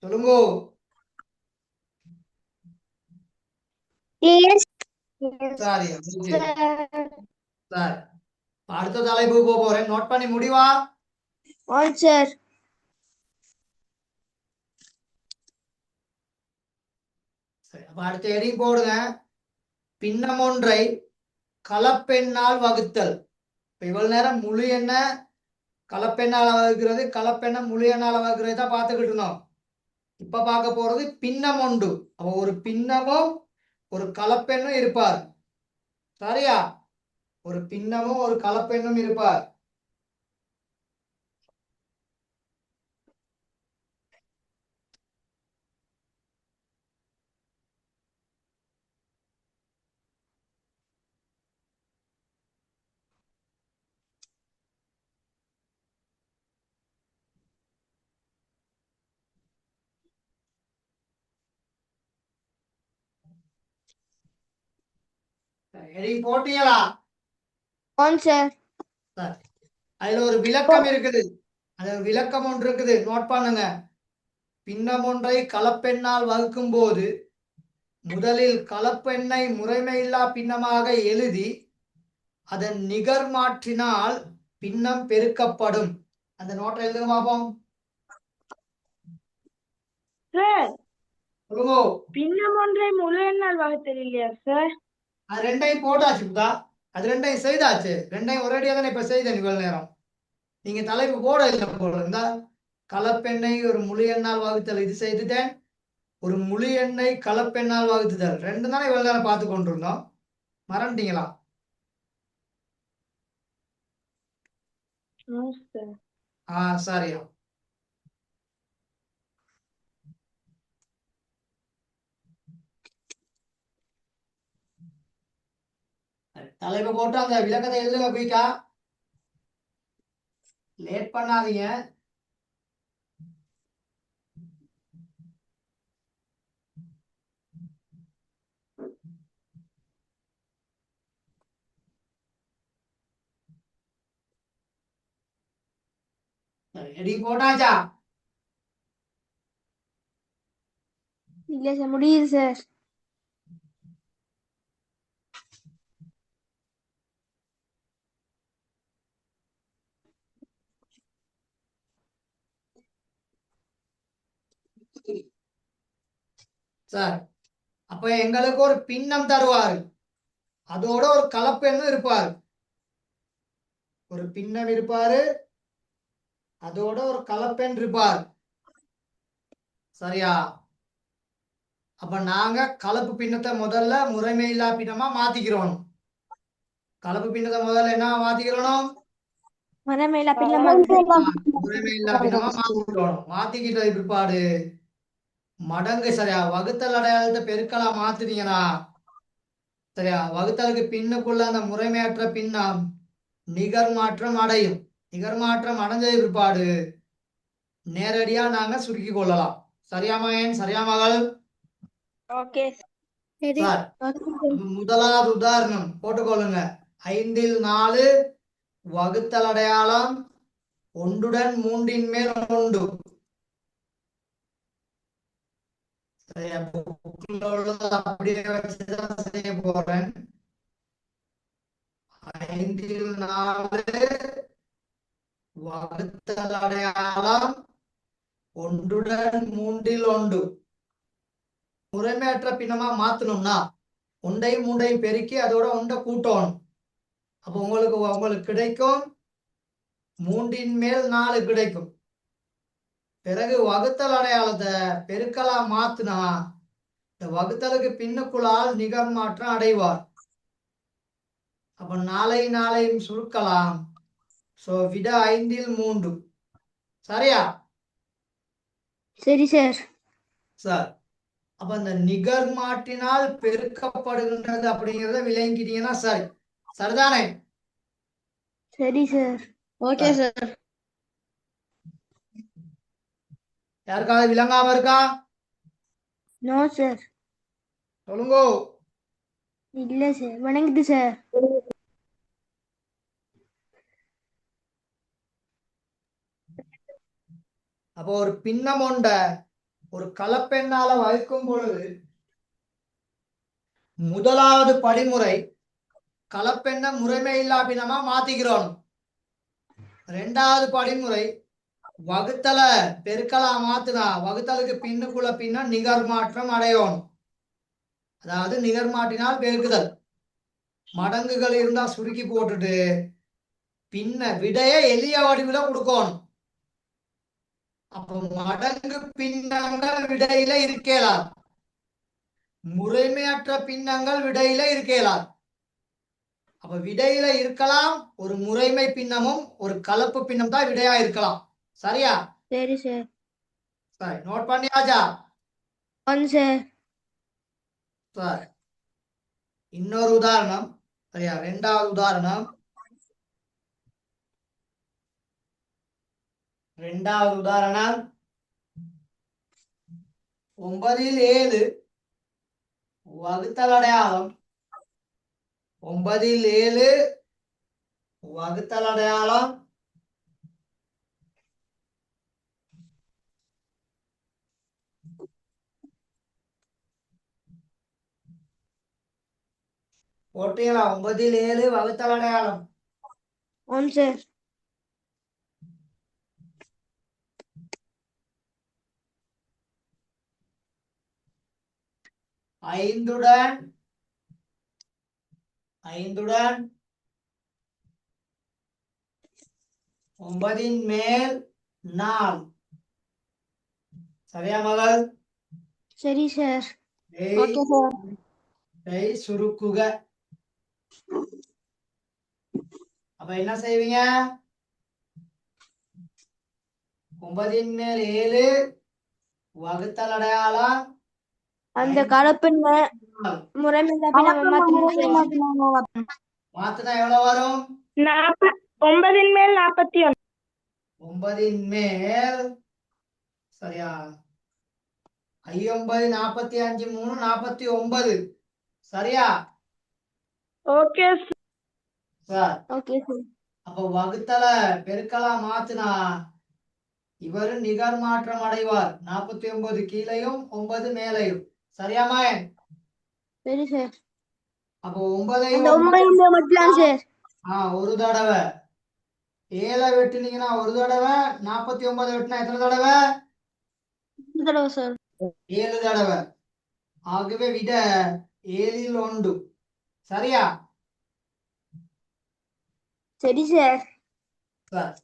சொல்லுங்க. கிளியர் சரியா? முடிஞ்சு. சார். சரி, அடுத்த தலைப்பு போக போறேன். நோட் பண்ணி முடிவா? ஆமாம் சார். சரி, அப்ப அடுத்த ஹெடிங் போடுங்க. பின்னம் ஒன்றை கலப்பெண்ணால் வகுத்தல். இப்ப இவ்வளவு நேரம் முழு எண்ண கலப்பெண்ணால் வகுக்கிறது, கலப்பெண்ண முழு எண்ணால் வகுக்கிறது தான் பார்த்துக்கிட்டு இருந்தோம். இப்ப பார்க்க போறது பின்னம் ஒன்று. அப்ப ஒரு பின்னமும் ஒரு கலப்பெண்ணும் இருப்பார். சரியா? ஒரு பின்னமும் ஒரு கலப்பெண்ணும் இருப்பார். ஹெடிங் போட்டீங்களா? ஆமாம் சார். சரி. அதுல ஒரு விளக்கம் இருக்குது. அது ஒரு விளக்கம் ஒன்று இருக்குது, நோட் பண்ணுங்க. பின்னம் ஒன்றை கலப்பெண்ணால் வகுக்கும் போது முதலில் கலப்பெண்ணை முறைமையில்லா பின்னமாக எழுதி அதன் நிகர் மாற்றினால் பின்னம் பெருக்கப்படும். அந்த நோட்டை எழுதுங்க பாப்போம். சார், சொல்லுங்க. பின்னம் ஒன்றை முழு எண்ணால் வகுத்தல் இல்லையா சார்? அது ரெண்டையும் போட்டாச்சுதா? அது ரெண்டையும் செய்தாச்சு. ரெண்டையும் ஒரேடியா தானே இப்ப செய்தேன் இவ்வளவு நேரம். நீங்க தலைப்பு போட இல்லை போல இருந்தா. கலப்பெண்ணை ஒரு முழு எண்ணால் வகுத்தல் இது செய்துட்டேன். ஒரு முழு எண்ணை கலப்பெண்ணால் வகுத்துதல் ரெண்டு தானே இவ்வளவு நேரம் பார்த்து கொண்டிருந்தோம். மறந்துட்டீங்களா? சரியா? தலைப்பு போட்டு அந்த விளக்கத்தை எழுதுங்க குயிக்கா. லேட் பண்ணாதீங்க. ஹெடிங் போட்டாச்சா? இல்லை சார், முடியுது சார். சார், அப்ப எங்களுக்கு ஒரு பின்னம் தருவாரு, அதோட ஒரு கலப்பெண்ணும் இருப்பாரு. ஒரு பின்னம் இருப்பாரு, அதோட ஒரு கலப்பெண் இருப்பார். சரியா? அப்ப நாங்க கலப்பு பின்னத்தை முதல்ல முறைமையில்லா பின்னமா மாத்திக்கிறோம். கலப்பு பின்னத்தை முதல்ல என்ன மாத்திக்கிறோம்? முறைமையில்லா பின்னம் முறைமையில்லா பின்னமா மாத்திக்கிறோம். மாத்திக்கிட்ட பிற்பாடு மடங்கு, சரியா, வகுத்தல் அடையாளத்தை பெருக்கலா மாத்துனீங்கன்னா, சரியா, வகுத்தலுக்கு பின்னுக்குள்ள அந்த முறைமையற்ற பின்னம் நிகர் மாற்றம் அடையும். நிகர் மாற்றம் அடைஞ்ச பிற்பாடு நேரடியா நாங்க சுருக்கி கொள்ளலாம். சரியா மகன்? சரியா மகள்? ஓகே சார், முதலாவது உதாரணம் போட்டுக்கொள்ளுங்க. 5ல் 4 வகுத்தல் அடையாளம் ஒன்றுடன் 3ன் மேல் 1. அப்படியே வச்சுதான் செய்ய போறேன். 5ல் 4 வகுத்தல் அடையாளம் ஒன்றுடன் 3ல் 1 முறைமையற்ற பின்னமா மாத்தணும்னா ஒன்றையும் 3ஐயும் பெருக்கி அதோட ஒன்றை கூட்டணும். அப்ப உங்களுக்கு கிடைக்கும் 3ன் மேல் 4 கிடைக்கும். பிறகு வகுத்தல் அடையாளத்தை பெருக்கலா மாத்துனா இந்த வகுத்தலுக்கு பின்னுக்குள்ளால் நிகர் மாற்றம் அடைவார். அப்ப 4ஐயும் சுருக்கலாம். சோ விட 5ல் 3. சரியா? சரி சார். சார் அப்ப அந்த நிகர் மாற்றினால் பெருக்கப்படுகின்றது அப்படிங்கறத விளங்கிட்டீங்கன்னா சரி. சரிதானே? சரி சார். Okay sir. யாருக்காவது விளங்காம இருக்கா? No sir. சொல்லுங்கோ. இல்ல சார். வணங்குது சார். அப்போ ஒரு பின்னம் ஒண்ட ஒரு கலப்பெண்ணால வகுக்கும் பொழுது முதலாவது படிமுறை கலப்பெண்ண முறைமை இல்லா பின்னமா மாத்திக்கிறோம். ரெண்டாவது படிமுறை வகுத்தல பெருக்கலா மாத்துனா வகுத்தலுக்கு பின்னுக்குள்ள பின்ன நிகர் மாற்றம் அடையணும். அதாவது நிகர் மாற்றினால் பெருக்குதல். மடங்குகள் இருந்தா சுருக்கி போட்டுட்டு பின்ன விடைய எளிய வடிவில கொடுக்கணும். அப்ப மடங்கு பின்னங்கள் விடையில இருக்கலாம், முறைமையற்ற பின்னங்கள் விடையில இருக்கலாம். அப்ப விடையில இருக்கலாம் ஒரு முறைமை பின்னமும் ஒரு கலப்பு பின்னம் தான் விடையா இருக்கலாம். சரியா? சரி சார். சரி, நோட் பண்ணியாச்சா? சார். சரி, இன்னொரு உதாரணம். சரியா? ரெண்டாவது உதாரணம். ரெண்டாவது உதாரணம் 9ல் 7 வகுத்தல் அடையாளம். 9ல் 7 வகுத்தல் அடையாளம் போட்டீங்களா? 9ல் 7 வகுத்தல் அடையாளம். சார். 5உடன் 9ன் மேல் 4. சரியா மகள்? சரி சார். Okay sir. சுருக்குக. அப்ப என்ன செய்வீங்க? 9ன் மேல் 7 வகுத்தல் அடையாளம் அந்த கலப்பெண்ண முறைமை இல்லா பின்னமா மாத்தணும். மாத்தினா எவ்வளவு வரும்? 9ன் மேல் 41. 9ன் மேல் சரியா 9 45 3 49. சரியா? Okay sir okay sir. அப்ப வகுத்தல பெருக்கலா மாத்துனா இவரு நிகர் மாற்றம் அடைவார். 49 கீழையும் 9 மேலையும். சரியா மகன்? சரி சார். அப்ப 9ஐ அந்த 9 மட்டும் சார். ஒரு தடவை 7 வெட்டினீங்கன்னா ஒரு தடவை, 49 வெட்டினா எத்தனை தடவை? தடவை சார். 7 தடவை. ஆகவே விட 7ல் 1. சரியா? சரி சார். சார்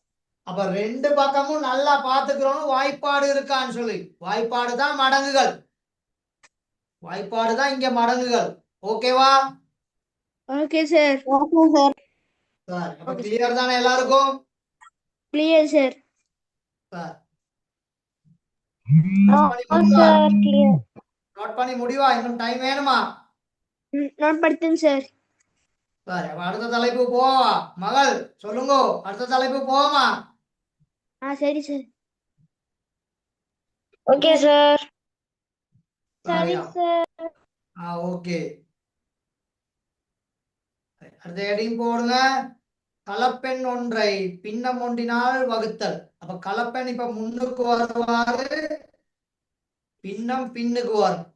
அப்ப ரெண்டு பக்கமும் நல்லா பாத்துக்கிறோம். வாய்ப்பாடு இருக்கான்னு சொல்லி. வாய்ப்பாடு தான் மடங்குகள். வாய்ப்பாடு தான் இங்க மடங்குகள். ஓகேவா? Okay sir. Okay sir. Sir அப்ப கிளியர் தானே எல்லாருக்கும்? Clear sir. Sir sir clear. Note பண்ணி முடிவா? இன்னும் டைம் வேணுமா? Note படுத்துங்க sir. சார் அப்ப அடுத்த தலைப்பு போவா? மகள் சொல்லுங்க, அடுத்த தலைப்பு போவோமா? சரி சார். Okay sir. சரி சார். ஓகே. அடுத்த ஹெட்டிங் போடுங்க. கலப்பெண் ஒன்றை பின்னம் ஒன்றினால் வகுத்தல். அப்ப கலப்பெண் இப்ப முன்னுக்கு வருவாரு, பின்னம் பின்னுக்கு வரும்.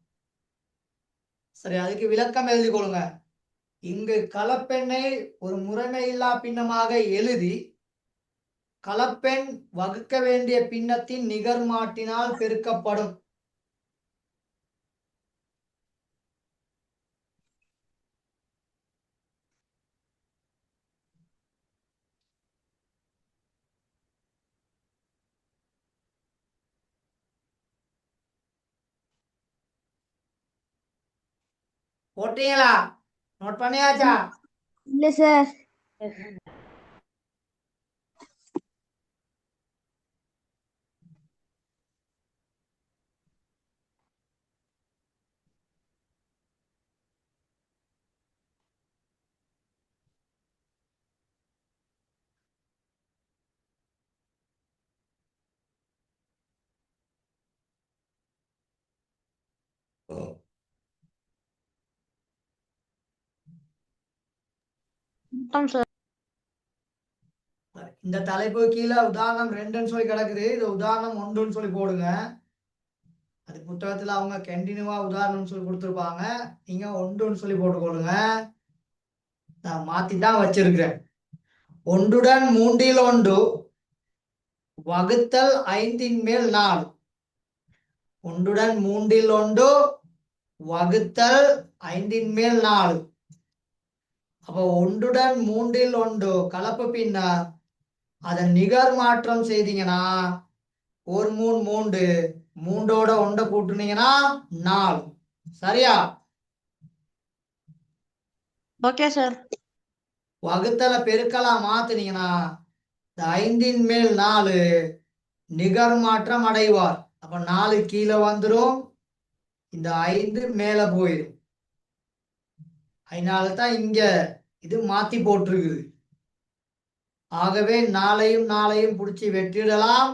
சரி, அதுக்கு விளக்கம் எழுதி கொள்ளுங்க. இங்கு கலப்பெண்ணை ஒரு முறைமை இல்லா பின்னமாக எழுதி கலப்பெண் வகுக்க வேண்டிய பின்னத்தின் நிகர் மாட்டினால் பெருக்கப்படும். போட்டீங்களா? நோட் பண்ணியாச்சா? இல்ல சார். சார். இந்த தலைப்பு கீழே உதாரணம் 2ன்னு சொல்லி கிடக்குது. இது உதாரணம் 1ன்னு சொல்லி போடுங்க. அது புத்தகத்துல அவங்க கண்டினியூவா உதாரணம் சொல்லி கொடுத்துருப்பாங்க. நீங்க 1ன்னு சொல்லி போட்டுக்கொள்ளுங்க. நான் மாத்தி தான் வச்சிருக்கிறேன். 1உடன் 3ல் 1 வகுத்தல் 5ன் மேல் 4. 1உடன் 3ல் 1 வகுத்தல் 5ன் மேல் 4. அப்போ 1உடன் 3ல் 1 கலப்பு பின்னர் அதன் நிகர் மாற்றம் செய்தீங்கன்னா 1 3 3ஓட 1 கூட்டுனீங்கன்னா 4. சரியா? Okay sir. வகுத்தல பெருக்கலா மாத்துனீங்கன்னா இந்த 5ன் மேல் 4 நிகர் மாற்றம் அடைவார். அப்ப 4 கீழே வந்துடும், இந்த 5 மேல போயிடும். அதனாலதான் இங்க இது மாத்தி போட்டிருக்குது. ஆகவே 4ஐயும் பிடிச்சி வெற்றிடலாம்.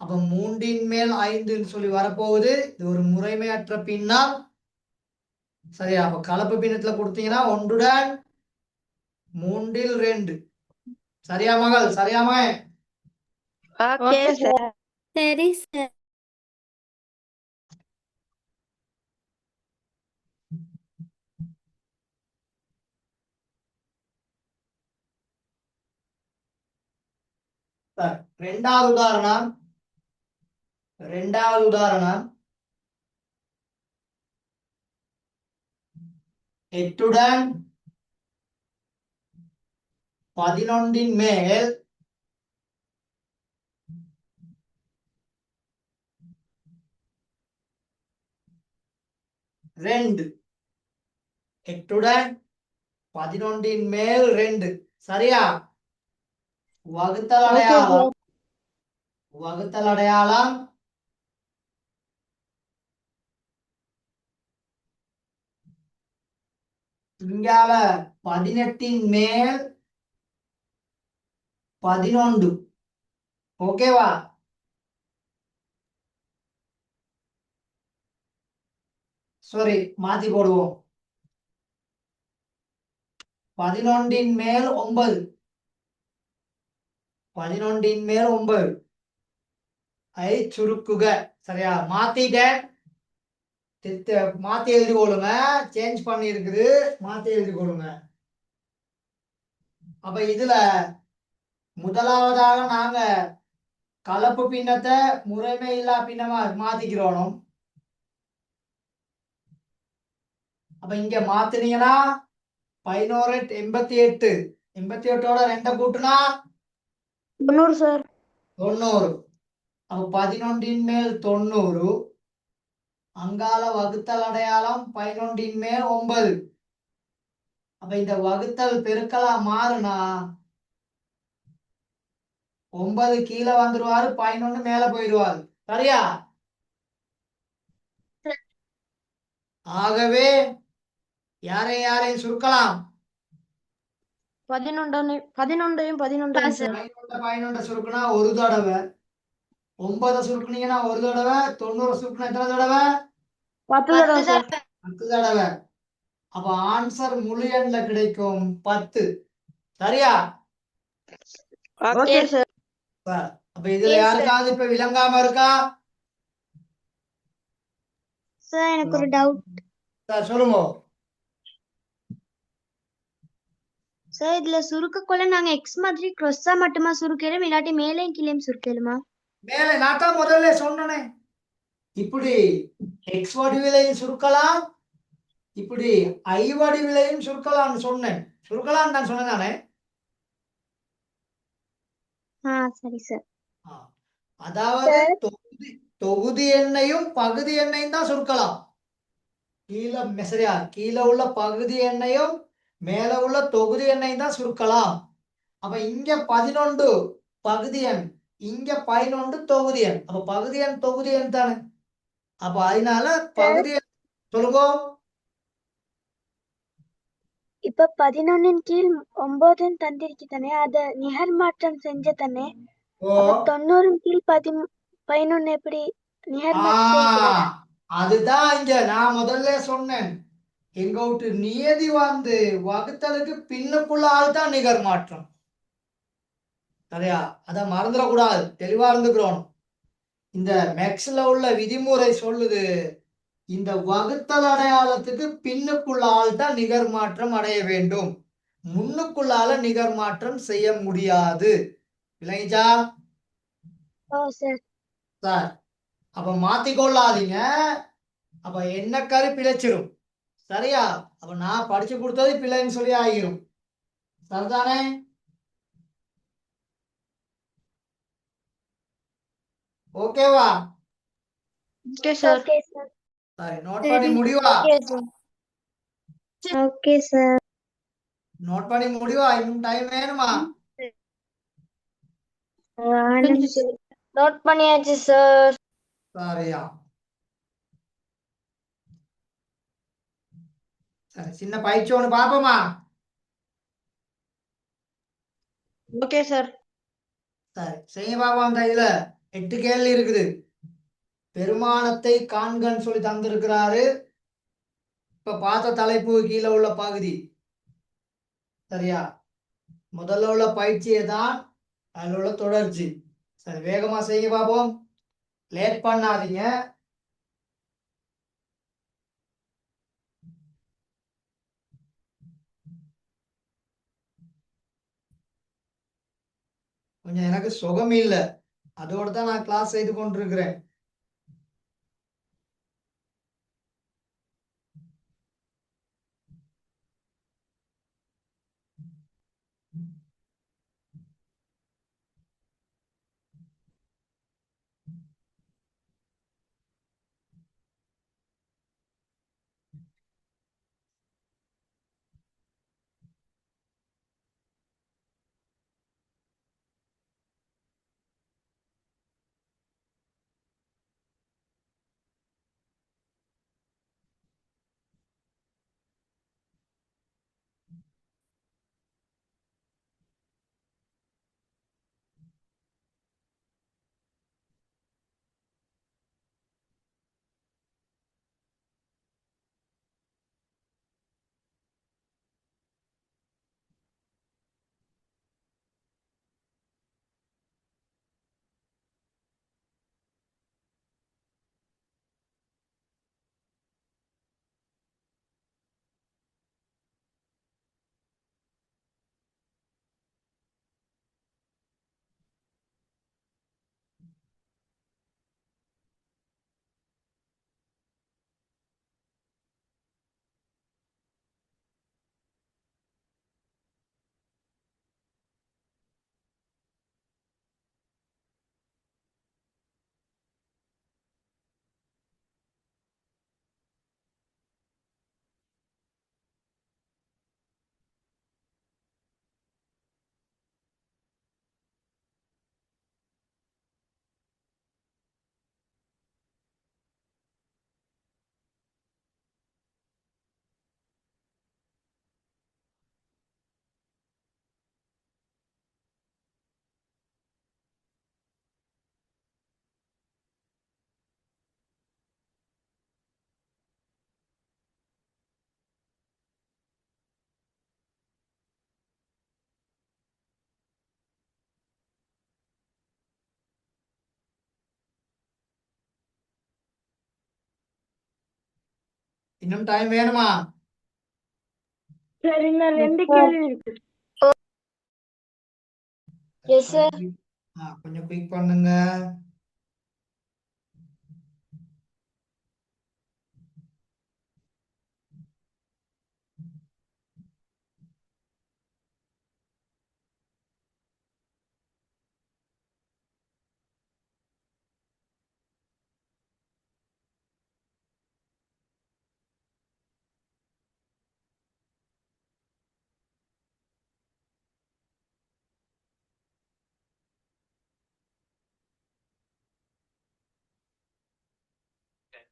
அப்ப 3ன் மேல் 5ன்னு சொல்லி வரப்போகுது. இது ஒரு முறைமையற்ற பின்னம். சரியா? அப்ப கலப்பு பின்னத்துல கொடுத்தீங்கன்னா 1உடன் 3ல் 2. சரியா மகள்? சரியா மகன்? Okay sir. சரி சார். சரி. ரெண்டாவது உதாரணம் 8உடன் 11ன் மேல் 2. 8உடன் 11ன் மேல் 2. சரியா? வகுத்தல் ஓகே அடையாளம். சார். வகுத்தல் அடையாளம் இங்கால 18ன் மேல் 11. ஓகேவா? சாரி, மாத்தி போடுவோம். 11ன் மேல் 9. 11ன் மேல் 9 ஐ சுருக்குக. சரியா? மாத்திட்டேன். மாத்தி எழுதி கொள்ளுங்க. சேஞ்ச் பண்ணி இருக்குது, மாத்தி எழுதி கொள்ளுங்க. அப்ப இதுல முதலாவதாக நாங்க கலப்பு பின்னத்தை முறைமை இல்லா பின்னமா மாத்திக்கிறோம். அப்ப இங்க மாத்தினீங்கன்னா 11 88. 88ஓட 2 கூட்டுனா 90 சார். 90. அப்ப 11ன் மேல் 90. அங்கால வகுத்தல் அடையாளம் 11ன் மேல் 9. அப்ப இந்த வகுத்தல் பெருக்கலா மாறுனா 9 கீழே வந்துருவாரு, 11 மேல போயிடுவாரு. சரியா? ஆகவே யாரையும் சுருக்கலாம். 11 11 சார். 11 சுருக்குனா ஒரு தடவை, 9 சுருக்குனீங்கன்னா ஒரு தடவை, 90 சுருக்குனா எத்தனை தடவை? 10 தடவை சார். 10 தடவை. அப்ப ஆன்சர் முழு எண்ல கிடைக்கும் 10. சரியா? Okay sir. அப்ப இதுல யாருக்காவது இப்ப விளங்காம இருக்கா? சார் எனக்கு ஒரு டவுட். சொல்லுங்க. சார் இதுல சுருக்கக்குள்ள நாங்க எக்ஸ் மாதிரி க்ராஸா மட்டுமா சுருக்கலும் இல்லாட்டி மேலேயும் கீழேயும் சுருக்கலுமா? மேல நான் தான் முதல்ல சொன்னனே, இப்படி எக்ஸ் வடிவிலையும் சுருக்கலாம், இப்படி ஐ வடிவிலையும் சுருக்கலாம்னு சொன்னேன். சுருக்கலாம் நான் சொன்னதானே? சரி சார். அதாவது தொகுதி எண்ணையும் பகுதி எண்ணையும் தான் சுருக்கலாம். கீழே உள்ள பகுதி எண்ணையும் மேல உள்ள தொகுதி எண்ணையும் தான் சுருக்கலாம். அப்ப இங்க 11 பகுதி எண், இங்க 11 தொகுதி எண். அப்ப பகுதி எண் தொகுதி எண் தானே. அப்ப அதனால பகுதி எண் சொல்லுங்க. இப்ப 11 கீழ் 9 தந்திருக்கு தானே, அத நிகர் மாற்றம் செஞ்ச தானே. அப்ப 90 கீழ் 11 எப்படி நிகர் மாற்றம் செய்யக்கூடாது? அதுதான் இங்க நான் முதல்ல சொன்னேன். எங்க விட்டு நியதி வந்து வகுத்தலுக்கு பின்னுக்குள்ள ஆள் தான் நிகர் மாற்றம். சரியா? அத மறந்துடக்கூடாது, தெளிவா இருந்துக்கிறோம். இந்த மேக்ஸ்ல உள்ள விதிமுறை சொல்லுது, இந்த வகுத்தல் அடையாளத்துக்கு பின்னுக்குள்ள ஆள் தான் நிகர் மாற்றம் அடைய வேண்டும், முன்னுக்குள்ளால நிகர் மாற்றம் செய்ய முடியாது. விளங்கிச்சா சார்? சார்? அப்ப மாத்திக்கொள்ளாதீங்க. அப்ப என்ன கரு பிழைச்சிரும். சரியா? அப்ப நான் படிச்சு கொடுத்தது பிள்ளைன்னு சொல்லி ஆகிரும். சரிதானே? ஓகேவா? Okay sir. Okay sir. சரி, நோட் பண்ணி முடிவா? Okay sir. நோட் பண்ணி முடிவா? இன்னும் டைம் வேணுமா? நோட் பண்ணியாச்சு சார். சரியா? சரி, சின்ன பயிற்சி ஒண்ணு பாப்போமா? Okay sir. சரி, செய்ய பாப்போம். அந்த இதுல 8 கேள்வி இருக்குது. பெருமானத்தை காண்கன்னு சொல்லி தந்திருக்கிறாரு. இப்ப பார்த்த தலைப்பு கீழே உள்ள பகுதி. சரியா? முதல்ல உள்ள பயிற்சியை தான் அதில் உள்ள தொடர்ச்சி. சரி, வேகமா செய்ய பாப்போம், லேட் பண்ணாதீங்க. கொஞ்சம் எனக்கு சுகம் இல்லை, அதோட தான் நான் கிளாஸ் செய்து கொண்டிருக்கிறேன். இன்னும் டைம் வேணுமா? சரி, இன்னும் 2 கேள்வி இருக்கு. Yes sir. கொஞ்சம் குயிக் பண்ணுங்க.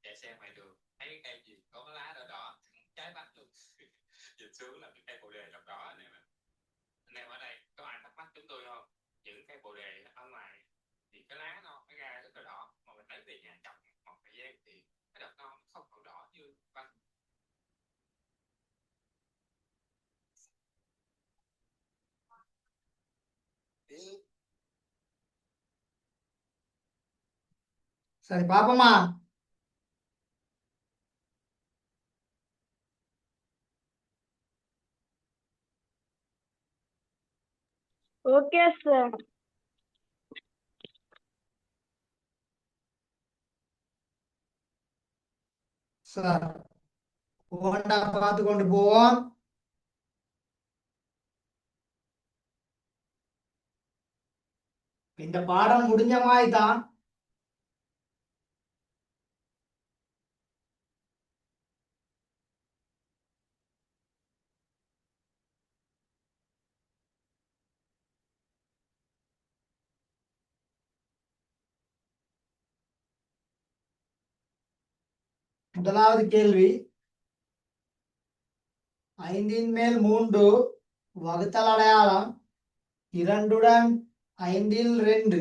Chạy xe ngoài đường thấy cái cây gì có cái lá đỏ đỏ trái bách luôn nhìn xuống là cái cây bồ đề đỏ đỏ này mà. Anh em ở đây có ai thắc mắc chúng tôi không? Những cây bồ đề ở ngoài thì cái lá nó ra rất là đỏ, mà mình lấy về nhà trồng một thời gian thì cái đợt non không còn đỏ như bánh. சரி பாப்போமா? Okay sir. Sir ஒவ்வொன்றா பார்த்து கொண்டு போவோம். இந்த பாடம் முடிஞ்ச மாதிரி தான். முதலாவது கேள்வி, 5 மேல் 3 வகுத்தல் அடையாளம் 2 5 2.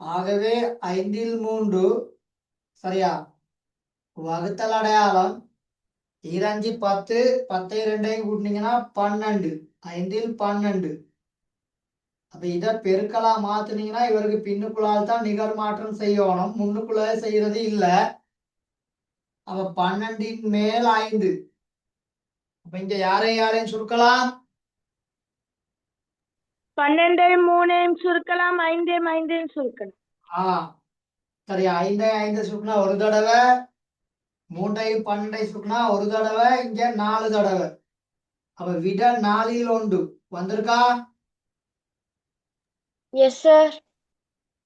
ஆகவே 5 3 சரியா, வகுத்தல் அடையாளம் 2 10, 10 2 கூட்டினீங்கன்னா 12, 5 12. அப்ப இதை பெருக்கலா மாத்துனீங்கன்னா இவருக்கு பின்னுக்குள்ளால் தான் நிகர் மாற்றம் செய்யணும், முன்னுக்குள்ள செய்யறது இல்ல. அப்ப 12 மேல் 5. அப்ப இங்க யாரையும் சுருக்கலாம்? 12 3 சுருக்கலாம், 5 5 சுருக்கலாம். சரி, 5 5 சுருக்கினா ஒரு தடவை, 3 12 சுருக்கினா ஒரு தடவை, இங்க 4 தடவை. அப்ப விட 4 1 வந்திருக்கா? Yes sir.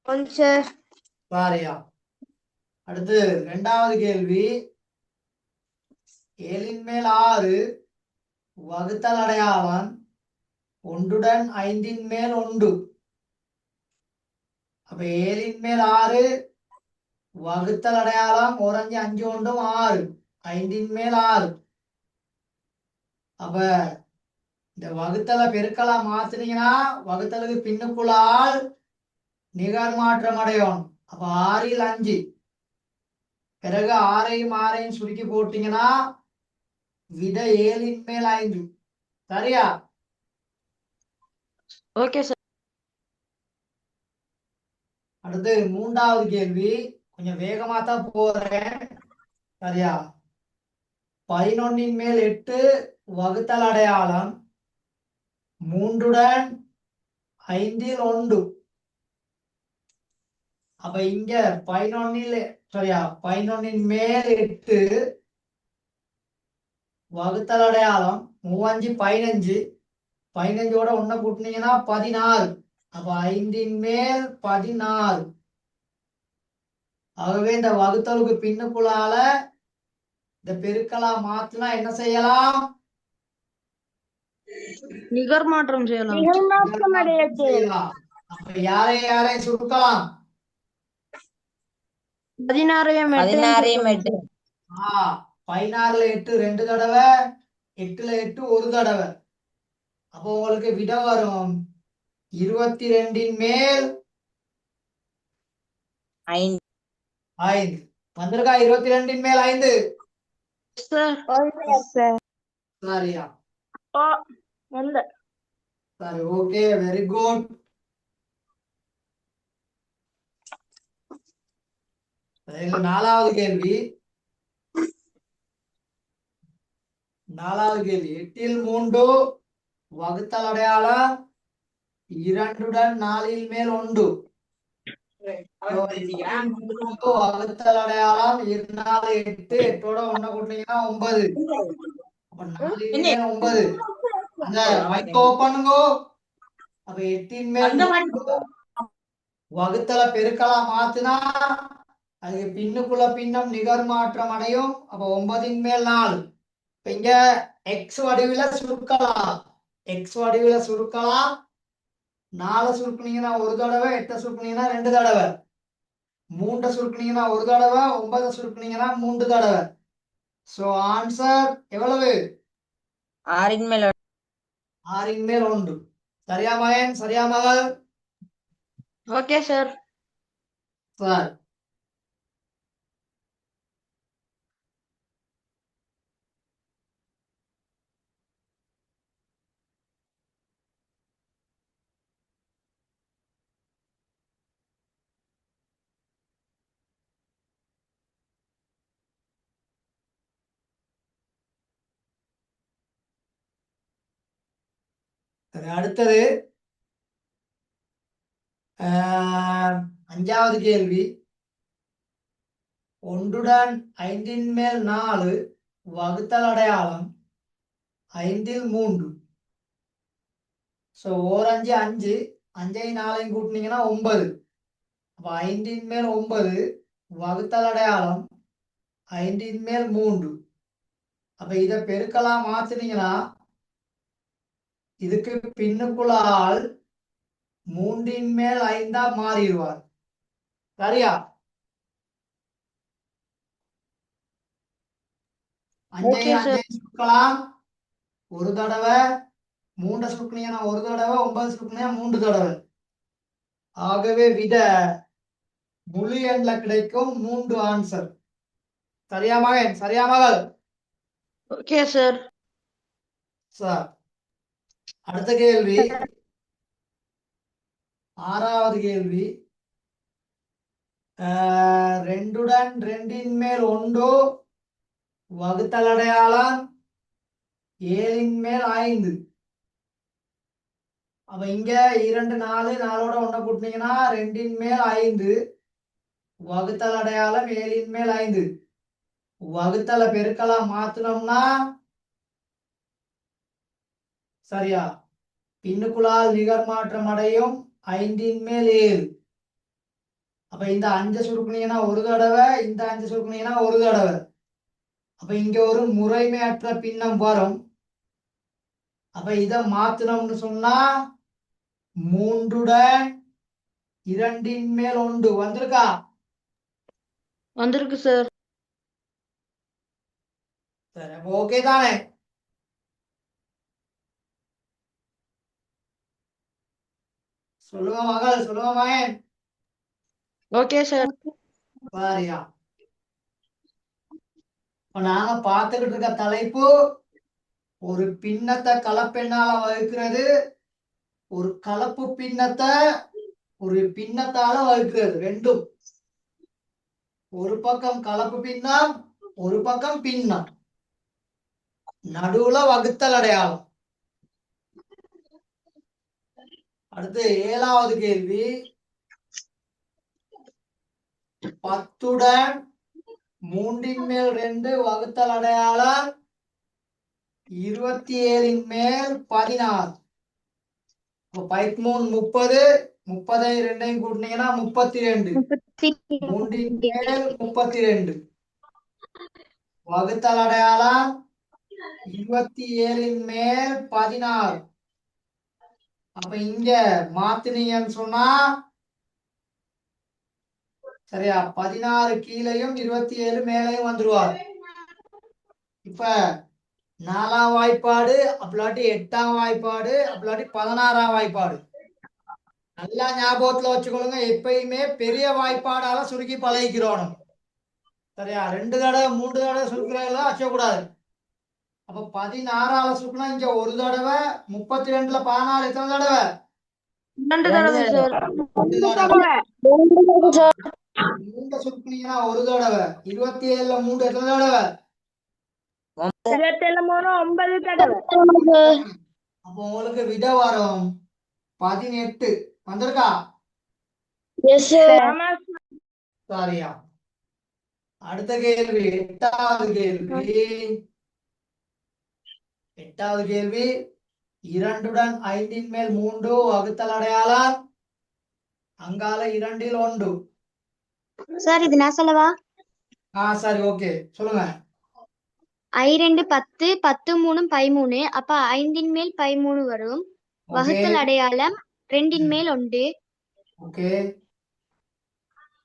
One sir. சாரியா. அடுத்து இரண்டாவது கேள்வி, 7 மேல் 6 வகுத்தல் அடையாளம் 1 5 மேல் 1. அப்ப 7 மேல் 6 வகுத்தல் அடையாளம் 1 5 5 1 6, 5 மேல் 6. அப்ப இந்த வகுத்தலை பெருக்கலா மாத்துனீங்கன்னா வகுத்தலுக்கு பின்னுக்குள்ளால் நிகர் மாற்றம் அடையும். அப்ப 6 5. பிறகு 6 சுருக்கி போட்டீங்கன்னா விட 7 மேல் 5. சரியா? Okay sir. அடுத்து மூன்றாவது கேள்வி, கொஞ்சம் வேகமா தான் போறேன். சரியா, 11 மேல் 8 வகுத்தல் அடையாளம் 3 5 1. அப்ப இங்க 11 சரியா, 11 மேல் 8 வகுத்தல் அடையாளம் 3 5 15. 15ஓட 1 கூட்டினீங்கன்னா 16. அப்ப 5 மேல் 16. ஆகவே இந்த வகுத்தலுக்கு பின்னுக்குள்ளால இந்த பெருக்கலா மாத்துனா என்ன செய்யலாம்? நிகர் மாற்றம் செய்யலாம். நிகர் மாற்றம் செய்யலாம். அப்ப யாரை சுருக்கலாம்? 16 8 16ல 8 2 தடவை, 8ல 8 ஒரு தடவை. அப்போ உங்களுக்கு விட வரும் 22 மேல் 5. வந்திருக்கா? 22 மேல் 5. சார். சரியா? வந்து சரி, ஓகே, வெரி குட். நாலாவது கேள்வி, 8 3 வகுத்தல் அடையாளம் 2 4 மேல் 1. வகுத்தல் அடையாளம் 2 4 8, 8ஓட 1 கூட்டினீங்கன்னா 9. அப்ப 4 மேல் 9. அந்த மைக் ஓபன் பண்ணுங்க. அப்ப 8 மேல் வகுத்தல பெருக்கலா மாத்துனா அதுக்கு பின்னுக்குள்ள பின்னம் நிகர் மாற்றம் அடையும். அப்ப 9 மேல் 4. இப்ப இங்க எக்ஸ் வடிவில சுருக்கலாம். எக்ஸ் வடிவில சுருக்கலாம். 4 சுருக்குனீங்கன்னா ஒரு தடவை, 8 சுருக்குனீங்கன்னா 2 தடவை, 3 சுருக்குனீங்கன்னா ஒரு தடவை, 9 சுருக்குனீங்கன்னா 3 தடவை. சோ ஆன்சர் எவ்வளவு? 6 மேல் 1. சரியா மகன்? சரியா மகள்? Okay sir. சார் சரி, அடுத்தது அஞ்சாவது கேள்வி. 1 5 மேல் 4 வகுத்தல் அடையாளம் 5 3. ஸோ 1 5 5, 5 4 கூட்டினீங்கன்னா 9. அப்போ 5 மேல் 9 வகுத்தல் அடையாளம் 5 மேல் 3. அப்ப இதை பெருக்கலாம் மாத்துனீங்கன்னா இதுக்கு பின்னுக்குள்ள ஆள் 3 மேல் 5 மாறிடுவார். சரியா? 5 Okay, sir. 5 சுருக்கலாம் ஒரு தடவை, 3 சுருக்குனீங்கன்னா ஒரு தடவை, 9 சுருக்குனீங்கன்னா 3 தடவை. ஆகவே விட முழு எண்ல கிடைக்கும் 3 ஆன்சர். சரியா மகன்? சரியா மகள்? Okay, sir. சார், அடுத்த கேள்வி, ஆறாவது கேள்வி. 2 2 மேல் 1 வகுத்தல் அடையாளம் 7 மேல் 5. அப்ப இங்க 2 4 4ஓட 1 கூட்டினீங்கன்னா 2 மேல் 5 வகுத்தல் அடையாளம் 7 மேல் 5. வகுத்தல பெருக்கலா மாத்தினோம்னா சரியா பின்னுக்குள்ளால் நிகர் மாற்றம் அடையும் 5 மேல் 7. அப்ப இந்த 5 சுருக்குனீங்கன்னா ஒரு தடவை, இந்த 5 சுருக்குனீங்கன்னா ஒரு தடவை. அப்ப இங்க ஒரு முறைமையற்ற பின்னம் வரும். அப்ப இதை மாத்தினோம்னு சொன்னா 3 2 மேல் 1 வந்திருக்கா? வந்திருக்கு சார். சரி, அப்ப ஓகே தானே? சொல்லுங்க மகள், சொல்லுங்க மகன். Okay sir. சரியா? இப்ப நாங்க பார்த்துக்கிட்டு இருக்க தலைப்பு ஒரு பின்னத்தை கலப்பெண்ணால வகுக்கிறது, ஒரு கலப்பு பின்னத்தை ஒரு பின்னத்தால வகுக்கிறது. ரெண்டும், ஒரு பக்கம் கலப்பு பின்னம், ஒரு பக்கம் பின்னம், நடுவுல வகுத்தல் அடையாளம். அடுத்து 7வது கேள்வி. 10 3 மேல் 2 வகுத்தல் அடையாளம் 27 மேல் 16. 3 30, 30 2 கூட்டினீங்கன்னா 32. 3 மேல் 32 வகுத்தல் அடையாளம் 27 மேல் 16. அப்ப இங்க மாத்தினீங்கன்னு சொன்னா சரியா 16 கீழையும் 27 மேலையும் வந்துருவார். இப்ப 4ஆம் வாய்ப்பாடு, அப்படி 8ஆம் வாய்ப்பாடு, அப்படி 16ஆம் வாய்ப்பாடு. நல்லா ஞாபகத்துல வச்சுக்கொள்ளுங்க. எப்பயுமே பெரிய வாய்ப்பாடால சுருக்கி பழகிக்கிறோம். சரியா? 2 தடவை 3 தடவை சுருக்கிறதெல்லாம் வச்சக்கூடாது. அப்ப 16ஆல சுருக்குனா இங்க ஒரு தடவை, 32ல 16 எத்தனை தடவை? 2 தடவை சார். 2 தடவை. 3 சுருக்குனீங்கன்னா ஒரு தடவை, 27ல 3 எத்தனை தடவை? 27 3 9 தடவை. அப்போ உங்களுக்கு விட வரும் 18. வந்திருக்கா? ஆமா சரியா? அடுத்த கேள்வி, 8வது கேள்வி. 8வது கேள்வி. 2 5 மேல் 3 வகுத்தல் அடையாளம் அங்கால 2 1. சார் இது நான் சொல்லவா? சரி, ஓகே, சொல்லுங்க. 2 10 10 3 13. அப்ப 5 மேல் 13 வரும். ஓகே, வகுத்தல் அடையாளம் 2 மேல் 1. ஓகே.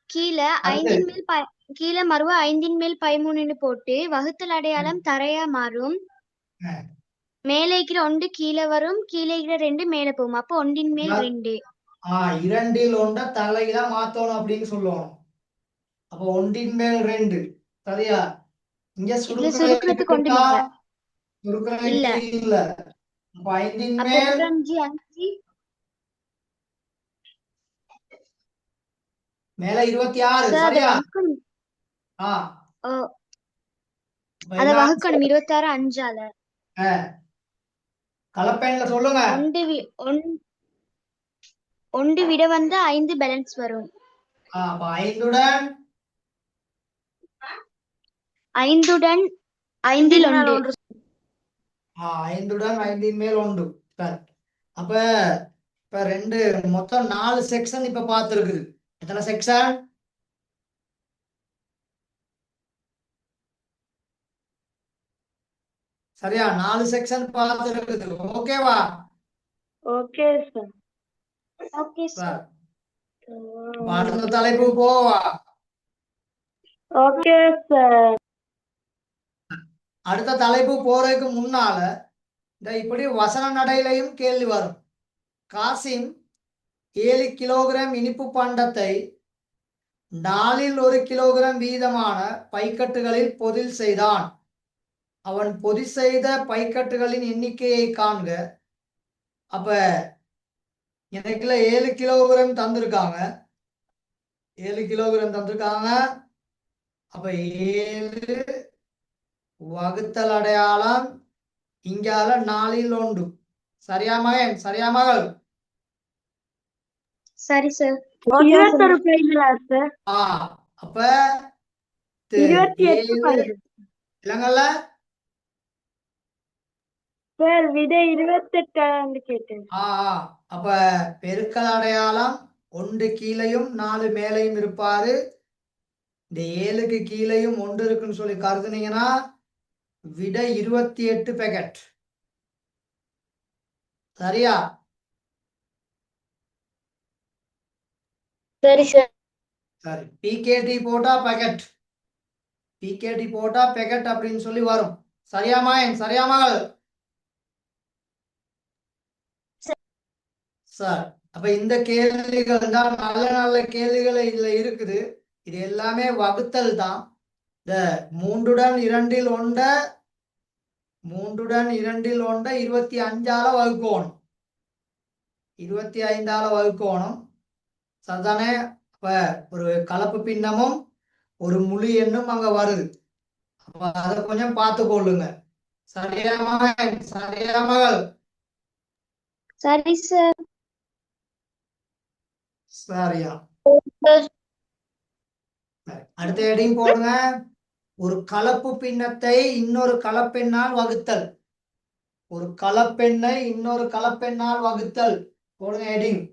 கீழே அடுத்து 5 மேல் கீழே மறுவ 5 மேல் 13 போட்டு வகுத்தல் அடையாளம் தரையா மாறும். அஹ், மேலே இருக்கிற 1 கீழே வரும், கீழே இருக்கிற 2 மேல போகும். அப்போ 1 மேல் 2. 2 1 தலையில மாத்தணும் அப்படின்னு சொல்லுவோம். அப்போ 1 மேல் 2. சரியா? இங்க இதுல சுருக்குறது சுருக்குறதுக்கு ஒன்றும் இருக்கா? இல்ல. சுருக்குறது இல்ல. இல்ல. அப்ப 5 அப்ப மேல் 5 5 மேல 26. சார் அதை சரியா? வகுக்கணும். ஆ, ஓ, அப்ப அதை என்ன வகுக்கணும் 26 5ஆல. அஹ், கலப்பெண்ல சொல்லுங்க. ஒன்று விட வந்து 5 பேலன்ஸ் வரும். அப்ப 5உடன் 5உடன் 5ல் 1. 5உடன் 5ன் மேல் 1. சரி. அப்ப இப்ப ரெண்டு மொத்தம் 4 செக்ஷன் இப்ப பார்த்துருக்குது. எத்தனை செக்ஷன்? சரியா 4 செக்ஷன் பார்த்துருக்குது. ஓகேவா? Okay sir. Okay sir. அடுத்த தலைப்பு போவா. Okay sir. அடுத்த தலைப்பு போறதுக்கு முன்னால இந்த இப்படி வசன நடையிலையும் கேள்வி வரும். காசிம் 7 கிலோகிராம் இனிப்பு பண்டத்தை 4ல் 1 கிலோகிராம் வீதமான பைக்கட்டுகளில் பொதில் செய்தான். அவன் பொதி செய்த பைக்கட்டுகளின் எண்ணிக்கையை காண்க. அப்ப எனக்குல 7 கிலோகிராம் தந்திருக்காங்க. 7 கிலோகிராம் தந்திருக்காங்க. அப்ப 7 வகுத்தல் அடையாளம் இங்கால 4ல் 1. சரியா மகன்? சரியா மகள்? சரி சார். 21 பைங்களா சார்? அப்ப 28 வருது இல்லங்கல்ல சார். விடை 28 கேட்டேன். அப்ப பெருக்கல் அடையாளம் 1 கீழையும் 4 மேலையும் இருப்பாரு. இந்த 7க்கு கீழையும் 1 இருக்குன்னு சொல்லி கருதுனீங்கன்னா விடை 28 பேக்கெட். சரியா? சரி சார். சரி. பிகேடி போட்டா பேக்கெட், பிகேடி போட்டா பேக்கெட் அப்படின்னு சொல்லி வரும். சரியா மகன்? சரியா மகள்? சார் அப்ப இந்த கேள்விகள் தான் நல்ல நல்ல கேள்விகள் இதுல இருக்குது. இது எல்லாமே வகுத்தல் தான். இந்த 3உடன் 2ல் 1 3உடன் 2ல் 1 25ஆல வகுக்கணும். 25ஆல வகுக்கணும். சரிதானே? அப்ப ஒரு கலப்பு பின்னமும் ஒரு முழு எண்ணும் அங்க வருது. அப்ப அதை கொஞ்சம் பார்த்து கொள்ளுங்க. சரியா மகன்? சரியா மகள்? சரி சார். சரியா. அடுத்த ஹெட்டிங் போடுங்க. ஒரு கலப்பு பின்னத்தை இன்னொரு கலப்பெண்ணால் வகுத்தல். ஒரு கலப்பெண்ணை இன்னொரு கலப்பெண்ணால் வகுத்தல். போடுங்க ஹெட்டிங்.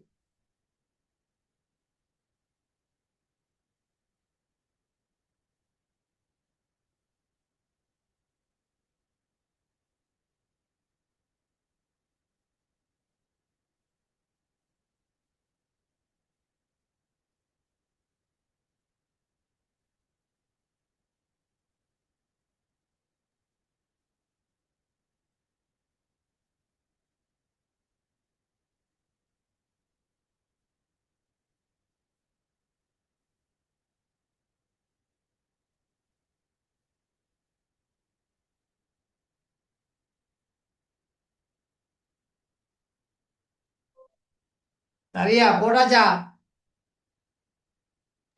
சரியா போட்டாச்சா?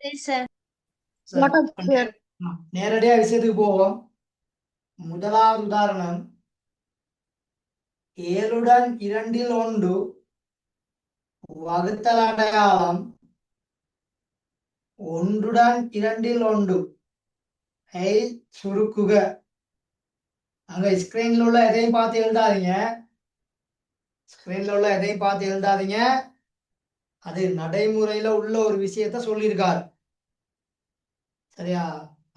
சரி சார். நேரடியா விஷயத்துக்கு போவோம். முதலாவது உதாரணம் 7உடன் 2ல் 1 வகுத்தல் அடையாளம் 1உடன் 2ல் 1 சுருக்குக. அங்க ஸ்கிரீன்ல உள்ள எதையும் பார்த்து எழுதாதீங்க. ஸ்கிரீன்ல உள்ள எதையும் பார்த்து எழுதாதீங்க. அது நடைமுறையில உள்ள ஒரு விஷயத்த சொல்லியிருக்காரு. சரியா?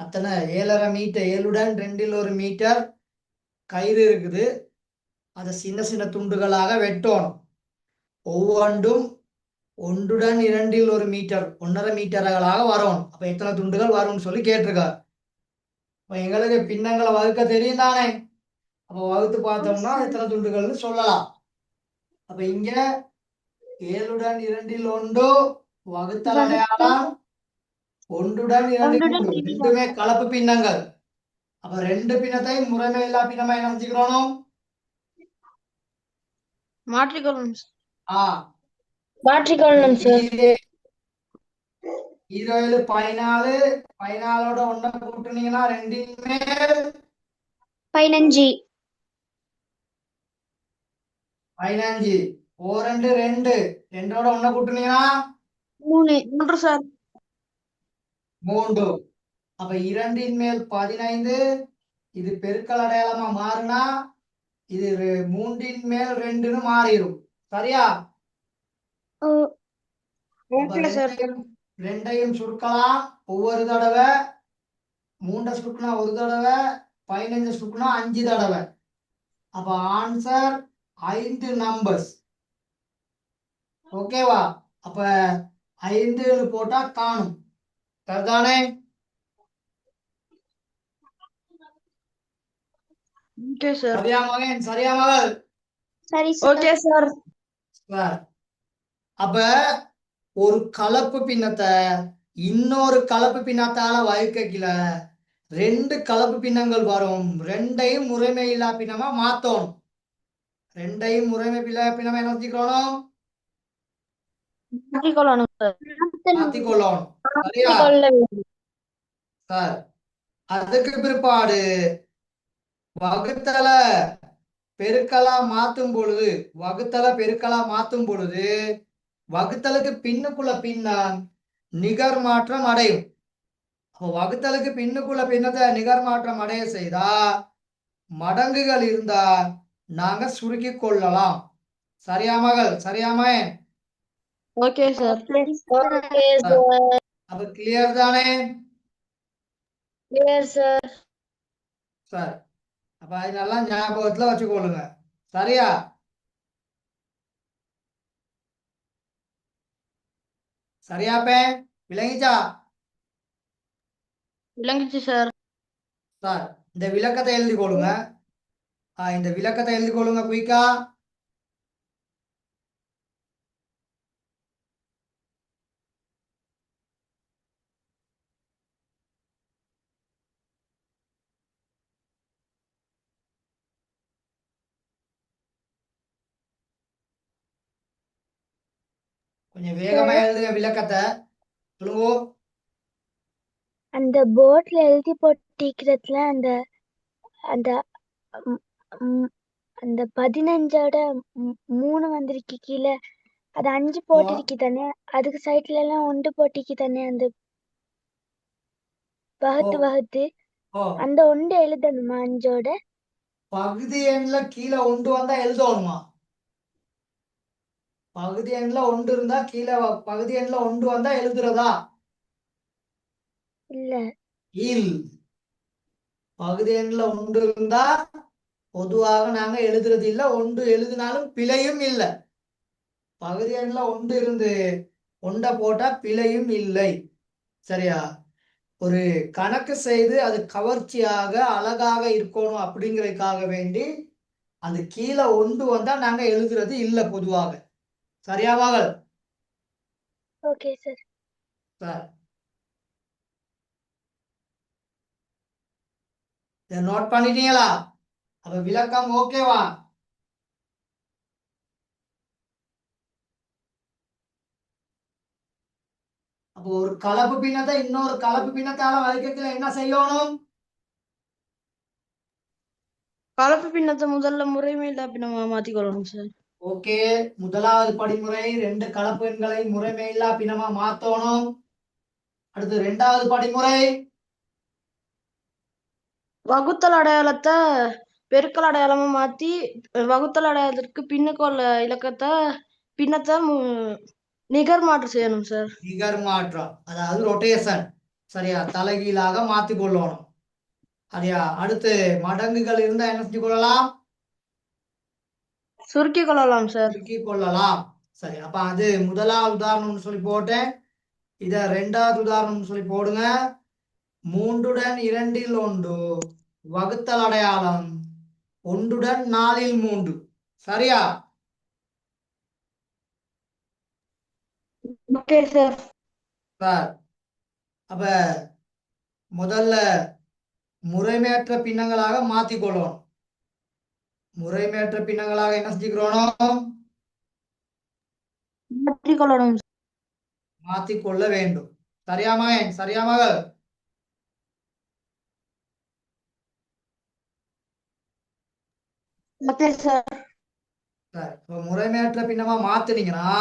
அத்தனை 7.5 மீட்டர், 7உடன் 2ல் 1 மீட்டர் கயிறு இருக்குது. அதை சின்ன சின்ன துண்டுகளாக வெட்டணும். ஒவ்வொன்றும் 1உடன் 2ல் 1 மீட்டர், 1.5 மீட்டர்களாக வரும். அப்ப எத்தனை துண்டுகள் வரும்னு சொல்லி கேட்டிருக்காரு. இப்ப எங்களுக்கு பின்னங்களை வகுக்க தெரியும் தானே? அப்ப வகுத்து பார்த்தோம்னா எத்தனை துண்டுகள்னு சொல்லலாம். அப்ப இங்க 7உடன் 2ல் 1 வகுத்தல் அடையாளம் 1உடன் 2ல் 1 ரெண்டுமே கலப்பு பின்னங்கள். அப்ப ரெண்டு பின்னத்தை முறைமை இல்லா பின்னமா என்ன செஞ்சுக்கிறோம்? மாற்றிக்கொள்ளணும். மாற்றிக்கொள்ளணும் சார். 7 14 14ஓட 1 கூட்டுனீங்கன்னா 2ன் மேல் 15. 15. 4 2 2ஓட 1 கூட்டுனீங்கன்னா 3 சார் 3. அப்ப 2 மேல் 15 இது பெருக்கல் அடையாளமா மாறினா இது 3 மேல் 2ன்னு மாறிடும். சரியா? அப்ப ஓகே சார் ரெண்டையும் சுருக்கலாம். ஒவ்வொரு தடவை 3 சுருக்குனா ஒரு தடவை, 15 சுருக்குனா 5 தடவை. அப்ப ஆன்சர் 5 நம்பர்ஸ். ஓகேவா? அப்ப 5 போட்டா காணும். சரிதானே? ஓகே சார் சரியா மகன்? சரியா மகள்? சரி ஓகே சார் சார், அப்ப ஒரு கலப்பு பின்னத்தை இன்னொரு கலப்பு பின்னத்தால வகுக்கல 2 கலப்பு பின்னங்கள் வரும். ரெண்டையும் முறைமை இல்லா பின்னமா மாத்தணும். ரெண்டையும் முறைமை இல்லா பின்னமா என்ன செஞ்சுக்கணும்? மாற்றிக்கொள்ளணும் சார் மாத்திக்கொள்ளணும். சரியா? மாற்றிக்கொள்ள வேண்டும் சார், அதுக்கு பிற்பாடு வகுத்தல பெருக்கலா மாத்தும் பொழுது வகுத்தலுக்கு பின்னுக்குள்ள பின்னம் நிகர் மாற்றம் அடையும். அப்போ வகுத்தலுக்கு பின்னுக்குள்ள பின்னத்தை நிகர் மாற்றம் அடைய செய்தா மடங்குகள் இருந்தா நாங்க சுருக்கி கொள்ளலாம். சரியா மகள்? சரியாமே? ஓகே சார் ஓகே அப்ப கிளியர் தானே? சார் சார் சார், அப்ப அதெல்லாம் ஞாபகத்துல வச்சுக்கொள்ளுங்க. சரியா? சரியாப்பே? விளங்கிச்சா? விளங்குச்சு சார் சார், இந்த விளக்கத்தை எழுதி கொள்ளுங்க. இந்த விளக்கத்தை எழுதி கொள்ளுங்க குயிக்கா. கொஞ்சம் வேகமா எழுதுங்க விளக்கத்தை. சொல்லுங்க. அந்த போர்ட்ல எழுதி போட்டிருக்கிறதுல அந்த அந்த ம், ம், அந்த 15ஓட 3 வந்திருக்கு கீழே. அது 5 போட்டிருக்கு தானே, அதுக்கு சைட்ல எல்லாம் 1 போட்டிருக்கு தானே, அந்த ஓ வகுத்து ஓ அந்த 1 எழுதணுமா 5ஓட? பகுதி எண்ல கீழே ஒன்று வந்தா எழுதணுமா? பகுதி எண்ல ஒன்று இருந்தா கீழே பகுதி எண்ல ஒன்று வந்தா எழுதுறதா? இல்ல இல். பகுதி எண்ல ஒன்று இருந்தா பொதுவாக நாங்க எழுதுறது இல்ல. ஒன்று எழுதினாலும் பிழையும் இல்லை. பகுதி எண்ல ஒன்று இருந்து ஒன்றை போட்டா பிழையும் இல்லை. சரியா? ஒரு கணக்கு செய்து அது கவர்ச்சியாக அழகாக இருக்கணும் அப்படிங்கறதுக்காக வேண்டி அந்த கீழே ஒன்று வந்தா நாங்க எழுதுறது இல்ல பொதுவாக. சரியா மகள்? ஓகே சார் சார், இதை நோட் பண்ணிட்டீங்களா? அப்ப விளக்கம் ஓகேவா? அப்போ ஒரு கலப்பு பின்னத்தை இன்னொரு கலப்பு பின்னத்தால வகுக்கல என்ன செய்யணும்? கலப்பு பின்னத்தை முதல்ல முறைமை இல்லா பின்னமா மாற்றிக்கொள்ளணும் சார் ஓகே, முதலாவது படிமுறை 2 கலப்பு எண்களை முறைமை இல்லா பின்னமா மாத்தணும். அடுத்து 2வது படிமுறை வகுத்தல் அடையாளத்தை பெருக்கல் அடையாளமா மாத்தி வகுத்தல் அடையாளத்திற்கு பின்னுக்குள்ள இலக்கத்தை பின்னத்தை நிகர் மாற்றம் செய்யணும் சார் நிகர் மாற்றம், அதாவது ரொட்டேஷன். சரியா? தலைகீழாக மாத்தி கொள்ளணும். சரியா? அடுத்து மடங்குகள் இருந்தா என்ன செஞ்சு கொள்ளலாம்? சுருக்கி கொள்ளலாம் சார் சுருக்கி கொள்ளலாம். சரி, அப்ப அது முதலாவது உதாரணம்னு சொல்லி போட்டேன். இத 2வது உதாரணம்னு சொல்லி போடுங்க. 3உடன் 2ல் 1 வகுத்தல் அடையாளம் 1உடன் 4ல் 3. சரியா? ஓகே சார் சார், அப்ப முதல்ல முறைமையற்ற பின்னங்களாக மாத்திக்கொள்ளணும். முறைமையற்ற பின்னங்களாக என்ன செஞ்சுக்கிறோம்? மாற்றிக்கொள்ளணும் மாத்திக்கொள்ள வேண்டும். சரியா மகன்? சரியா மகள்? ஓகே சார் சரி இப்போ முறைமையற்ற பின்னமா மாத்துனீங்கன்னா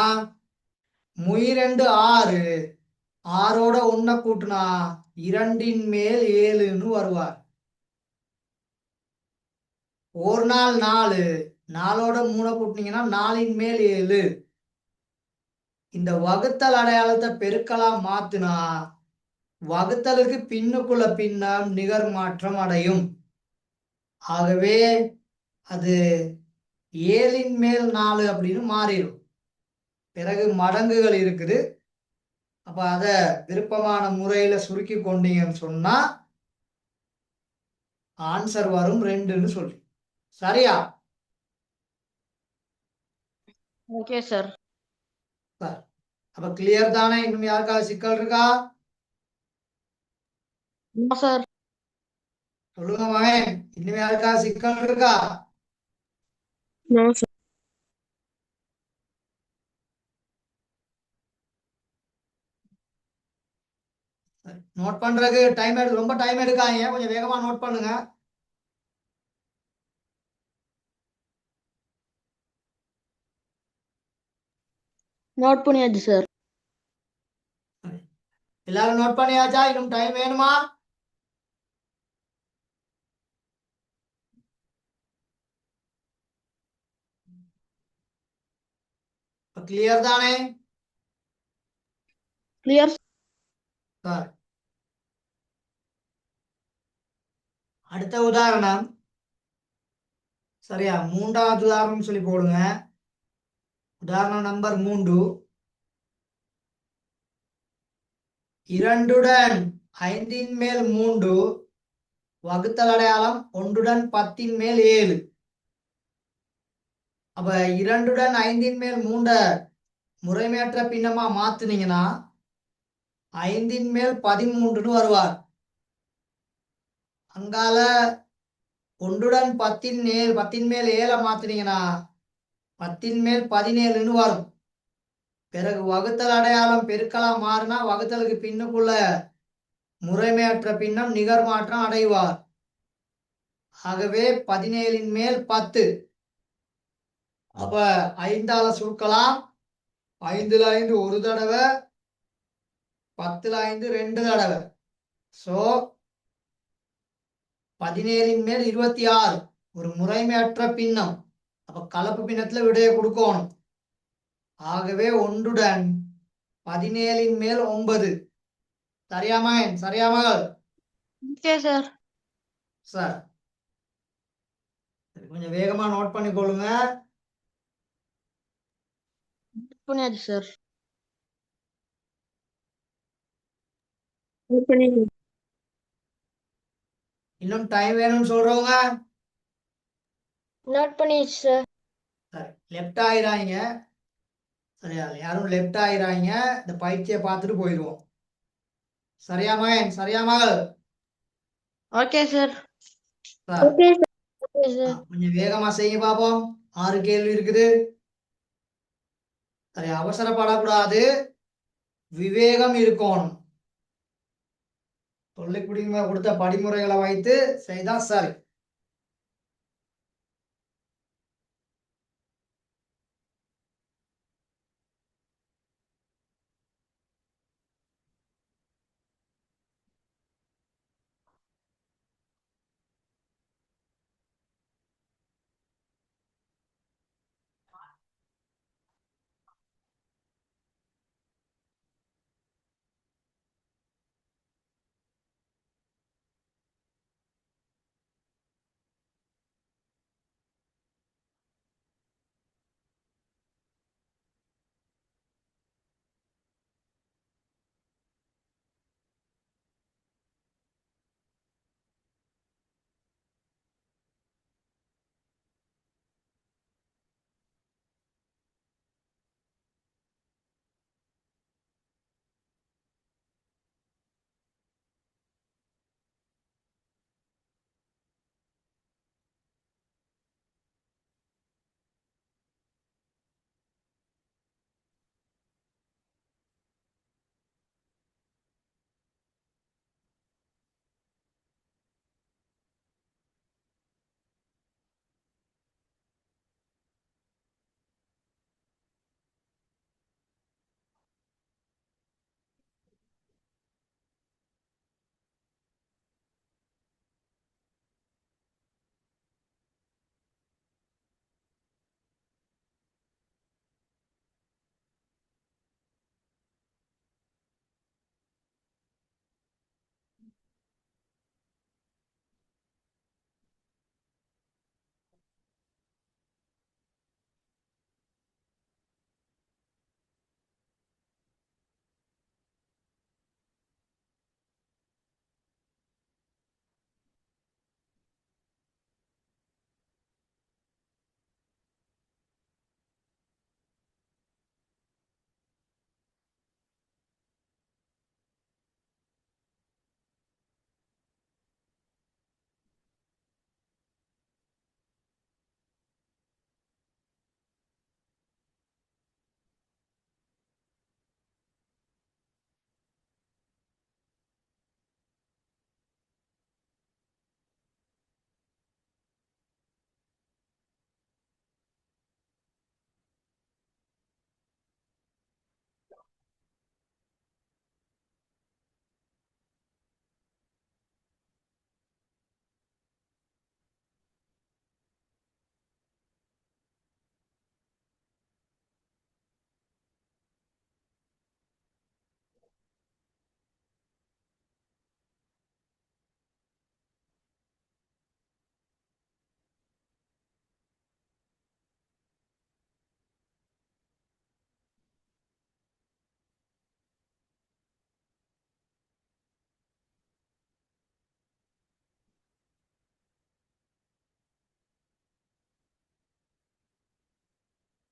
முயிரெண்டு 6 6ஓட 1 கூட்டினா 2ன் மேல் 7ன்னு வருவார். ஒரு நாள் 4 4ஓட 3 கூட்டினீங்கன்னா 4ன் மேல் 7. இந்த வகுத்தல் அடையாளத்தை பெருக்கலா மாத்துனா வகுத்தலுக்கு பின்னுக்குள்ள பின்னம் நிகர் மாற்றம் அடையும். ஆகவே அது 7ன் மேல் 4 அப்படின்னு மாறிடும். பிறகு மடங்குகள் இருக்குது. அப்ப அத விருப்பமான முறையில சுருக்கி கொண்டீங்கன்னு சொன்னா ஆன்சர் வரும் 2ன்னு சொல்லி. சரியா? Okay sir. சரி. அப்ப கிளியர் தானே? இன்னும் யாருக்காவது சிக்கல் இருக்கா? சார். சொல்லுங்க மகன், இன்னும் யாருக்காவது சிக்கல் இருக்கா? நோட் பண்றதுக்கு டைம் எடுத்து ரொம்ப டைம் எடுக்காதீங்க, கொஞ்சம் வேகமா நோட் பண்ணுங்க. நோட் பண்ணியாச்சு சார். எல்லாரும் நோட் பண்ணியாச்சா? இன்னும் டைம் வேணுமா? கிளியர் தானே? கிளியர் சரி. அடுத்த உதாரணம். சரியா? 3வது உதாரணம் சொல்லி போடுங்க. உதாரணம் நம்பர் 3. 2உடன் 5ன் மேல் 3 வகுத்தல் அடையாளம் 1உடன் 10ன் மேல் 7. அப்ப 2உடன் 5ன் மேல் 3 முறைமையற்ற பின்னமா மாத்துனீங்கன்னா 5ன் மேல் 13ன்னு வருவார். அங்கால 1உடன் 10ன் மேல் 7 மாத்துனீங்கன்னா 10ன் மேல் 17ன்னு வரும். பிறகு வகுத்தல் அடையாளம் பெருக்கலா மாறினா வகுத்தலுக்கு பின்னுக்குள்ள முறைமையற்ற பின்னம் நிகர் மாற்றம் அடைவார். ஆகவே 17ன் மேல் 10. அப்ப 5ஆல சுருக்கலாம். 5ல 5 ஒரு தடவை, 10ல 5 2 தடவை. சோ 17ன் மேல் 26 ஒரு முறைமையற்ற பின்னம். அப்ப கலப்பு பின்னத்துல விடையை கொடுக்கணும். ஆகவே 1உடன் 17ன் மேல் 9. சரியா மகன்? சரியா மகள்? Okay sir. சார் கொஞ்சம் வேகமா நோட் பண்ணிக்கொள்ளுங்க. நோட் பண்ணியாச்சு சார். இன்னும் டைம் வேணும்னு சொல்றவங்க நோட் பண்ணியாச்சு சார். சரி லெஃப்ட் ஆயிராங்க. சரியா? யாரும் லெஃப்ட் ஆயிராங்க. இந்த பயிற்சியை பார்த்துட்டு போயிடுவோம். சரியா மகன்? சரியா மகள்? Okay sir. Sir okay sir. Okay sir. கொஞ்சம் வேகமா செய்ய பார்ப்போம். 6 கேள்வி இருக்குது. சரி, அவசரப்படக்கூடாது, விவேகம் இருக்கணும். சொல்லிக்குடிமை கொடுத்த படிமுறைகளை வைத்து செய்தா சரி.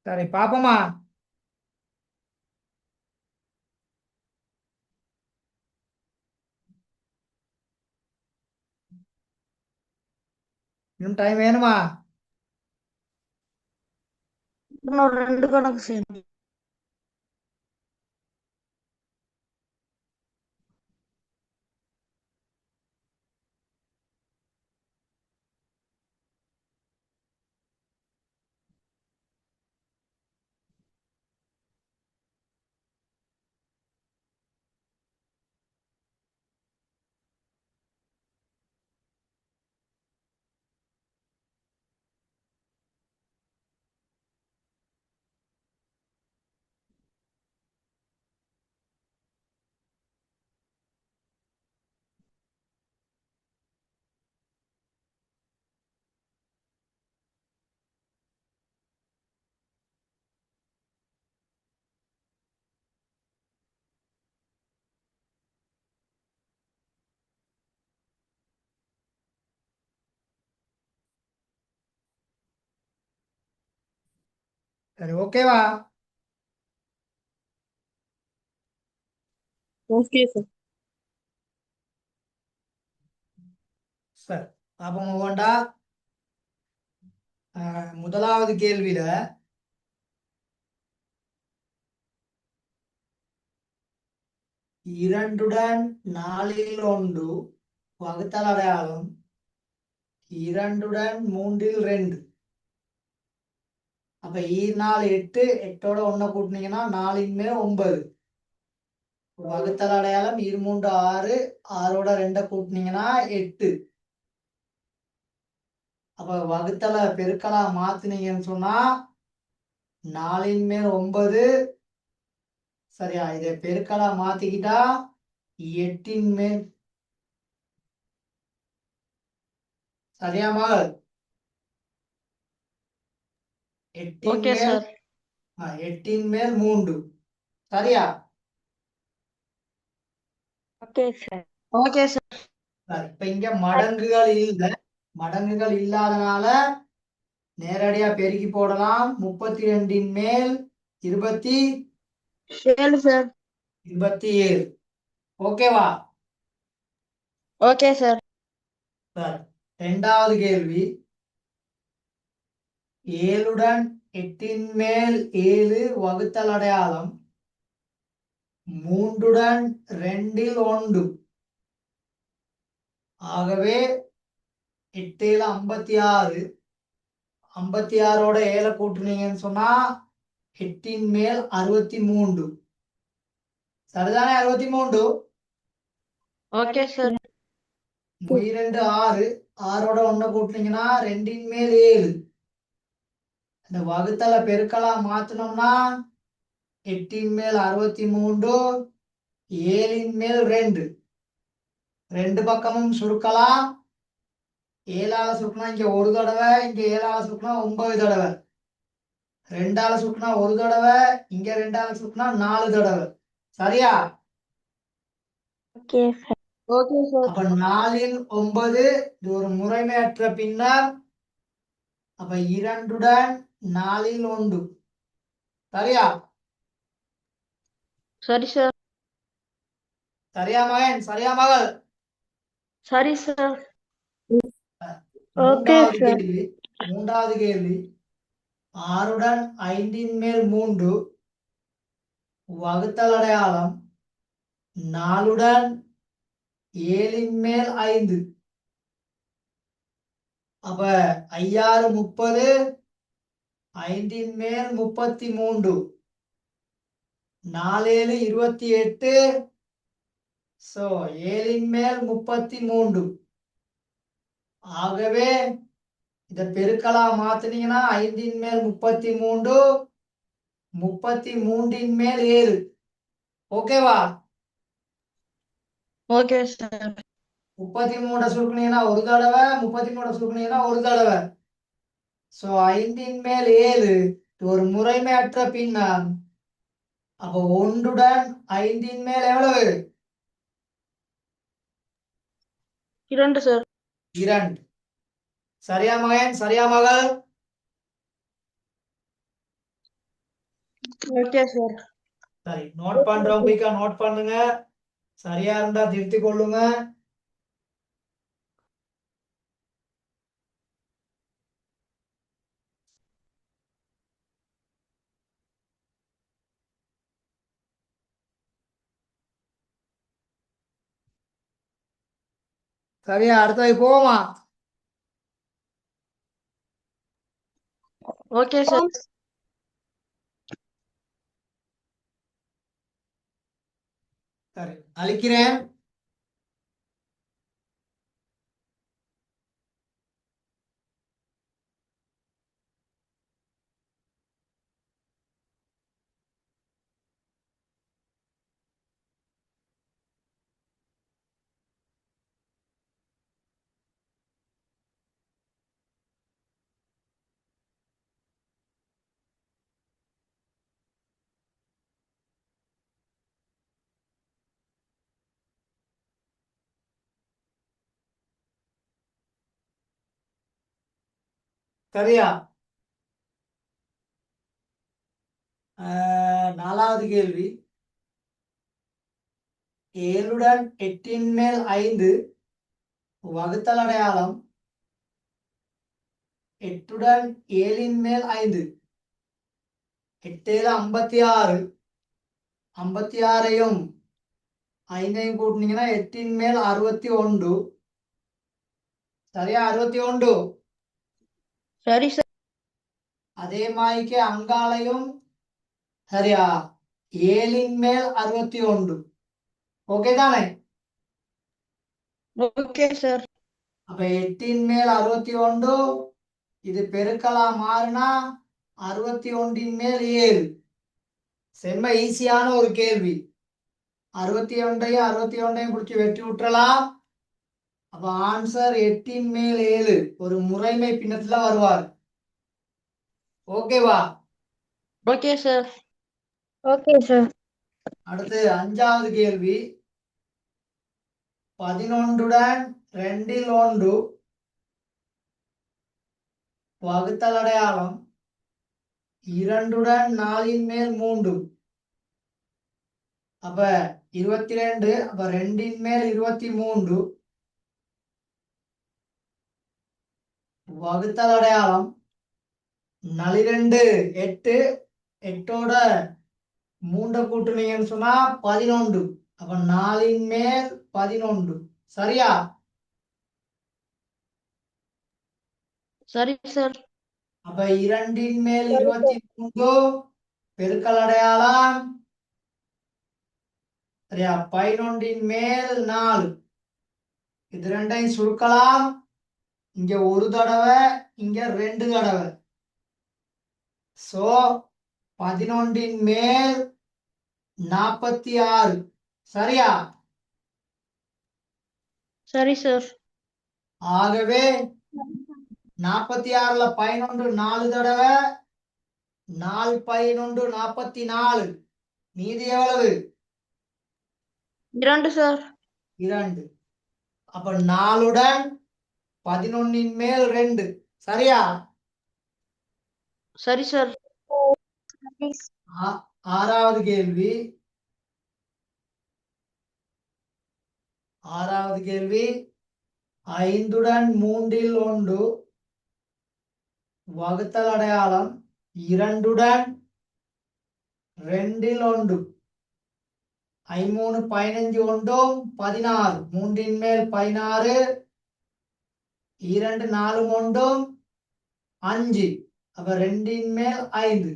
சரி பாப்போமா? இன்னும் டைம் வேணுமா? இன்னொரு 2 கணக்கு செய்யணும். சரி ஓகேவா? Okay sir. சரி அப்போ ஒவ்வொண்டா. முதலாவது கேள்வியில 2 4 1 வகுத்தல் அடையாளம் 2 3 2. அப்ப 4 8 8ஓட 1 கூட்டினீங்கன்னா 4 9. வகுத்தல் அடையாளம் 3 6 6ஓட 2 கூட்டினீங்கன்னா 8. அப்ப வகுத்தல பெருக்கலா மாத்துனீங்கன்னு சொன்னா 4 9. சரியா? இதை பெருக்கலா மாத்திக்கிட்டா 8 சரியா மகள்? 8 ஓகே சார். 8 3. சரியா? Okay sir. Okay sir. சரி, இப்ப இங்க மடங்குகள் இல்லாதனால நேரடியா பெருக்கி போடலாம். 32 மேல் 7 சார். 27. ஓகேவா? Okay sir. சரி, இரண்டாவது கேள்வி 7 8 மேல் 7 வகுத்தல் அடையாளம் 3 2 1. ஆகவே 8 56. 56ஓட 7 கூட்டுனீங்கன்னு சொன்னா 8 மேல் 63. சரிதானே? 63. Okay sir. 2 6. 6ஓட 1 கூட்டினீங்கன்னா 2 மேல் 7. இந்த வகுத்தல பெருக்கலா மாத்தணும்னா 8 மேல் 63 7 மேல் 2. 2 பக்கமும் சுருக்கலாம். 7ஆல சுருக்கினா இங்க ஒரு தடவை, இங்க 7ஆல சுருக்கினா 9 தடவை. 2ஆல சுருக்கினா ஒரு தடவை, இங்க 2ஆல சுருக்கினா 4 தடவை. சரியா? Okay sir. Okay sir. அப்ப 4 9 இது ஒரு முறைமையற்ற பின்னர். அப்ப 2 4 1. சரியா? சரி சார். சரியா மகன்? சரியா மகள்? சரி சார். ஓகே மூன்றாவது சார். கேள்வி 6 5 மேல் 3 வகுத்தல் அடையாளம் 4 7 மேல் 5. அப்ப 5 30. 5 மேல் 33. 4 28. சோ 7 மேல் 33. ஆகவே இத பெருக்கலா மாத்துனீங்கன்னா 5 மேல் 33 33 மேல் 7. ஓகேவா? Okay sir. 33 சுருக்குனீங்கன்னா ஒரு தடவை, 33 சுருக்குனீங்கன்னா ஒரு தடவை. சோ 5 மேல் 7 இது ஒரு முறைமையற்ற பின்னம். அப்போ 1 5 மேல் எவ்வளவு? 2 சார். 2. சரியா மகன்? சரியா மகள்? Okay sir. சரி, நோட் பண்றவங்க குயிக்கா நோட் பண்ணுங்க. சரியா இருந்தா திருத்திக் கொள்ளுங்க. சரியா, அடுத்தது போவோமா? Okay sir. சரி, அழிக்கிறேன். சரியா, நாலாவது கேள்வி. 7 8 மேல் 5 வகுத்தல் அடையாளம் 8 7 மேல் 5 8 56 56ஐயும் 5ஐயும் கூட்டினீங்கன்னா 8 மேல் 61. சரியா, 61. சரி சார். அதே மாதிரிக்கு அங்காளையும் சரியா 7 மேல் 61. ஓகே தானே? Okay sir. அப்ப 8 மேல் 61 இது பெருக்கலா மாறினா 61 மேல் 7. செம்ம ஈஸியான ஒரு கேள்வி. 61ஐயும் 61ஐயும் பிடிச்சி வெட்டி விட்டுறலாம். அப்ப ஆன்சர் 8 மேல் 7 ஒரு முறைமை பின்னத்துல வருவார். ஓகேவா? Okay sir. Okay sir. அடுத்து 5வது கேள்வி. 11 2 1 வகுத்தல் அடையாளம் 2 4 மேல் 3. அப்ப 22. அப்ப 2 மேல் 23 வகுத்தல் அடையாளம் 4 8 8ஓட 3 கூட்டுனீங்கன்னு சொன்னா 11. அப்ப 4 மேல் 11. சரியா? சரி சார். அப்ப 2 மேல் 23 பெருக்கல் அடையாளம் சரியா 11 மேல் 4. இது ரெண்டையும் சுருக்கலாம். இங்க ஒரு தடவை, இங்க 2 தடவை. சோ 11 மேல் 46. சரியா? சரி சார். ஆகவே 46ல 11 4 தடவை, 4 11 44. மீதி எவ்வளவு? 2 சார். 2. அப்ப 4 11 மேல் 2. சரியா? சரி சார். ஆறாவது கேள்வி. ஆறாவது கேள்வி. 5 3 1 வகுத்தல் அடையாளம் 2 2 1. 5 3 15 1 16. 3 மேல் 16. 2 4 1 5. அப்ப 2 மேல் 5.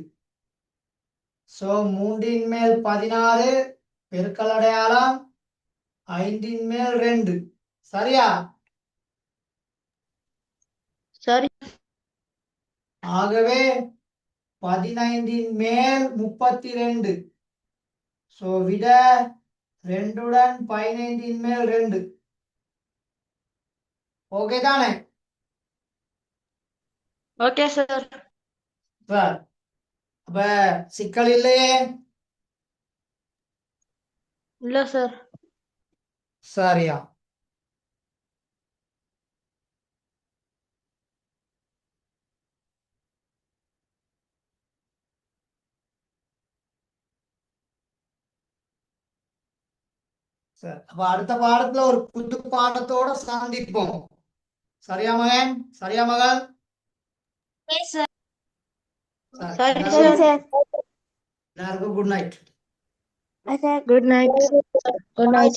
சோ 3 மேல் 16 பெருக்கல் அடையாளம் 5 மேல் 2. சரியா? சரி. ஆகவே 15 மேல் 32. சோ விட 2 15 மேல் 2. ஓகே தானே? Okay sir. சார், அப்ப சிக்கல் இல்லையே? இல்ல சார். சரியா. சரி, அப்ப அடுத்த பாடத்துல ஒரு புது பாடத்தோட சந்திப்போம். சரியா மகன்? சரியா மகள்? சரி, Sorry, எல்லாருக்கும் sir. எல்லாருக்கும் good night. Good night. Good night, sir. Good night.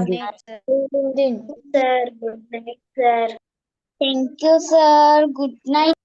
night, sir. Sir, good night, sir. Thank you, sir. Good night.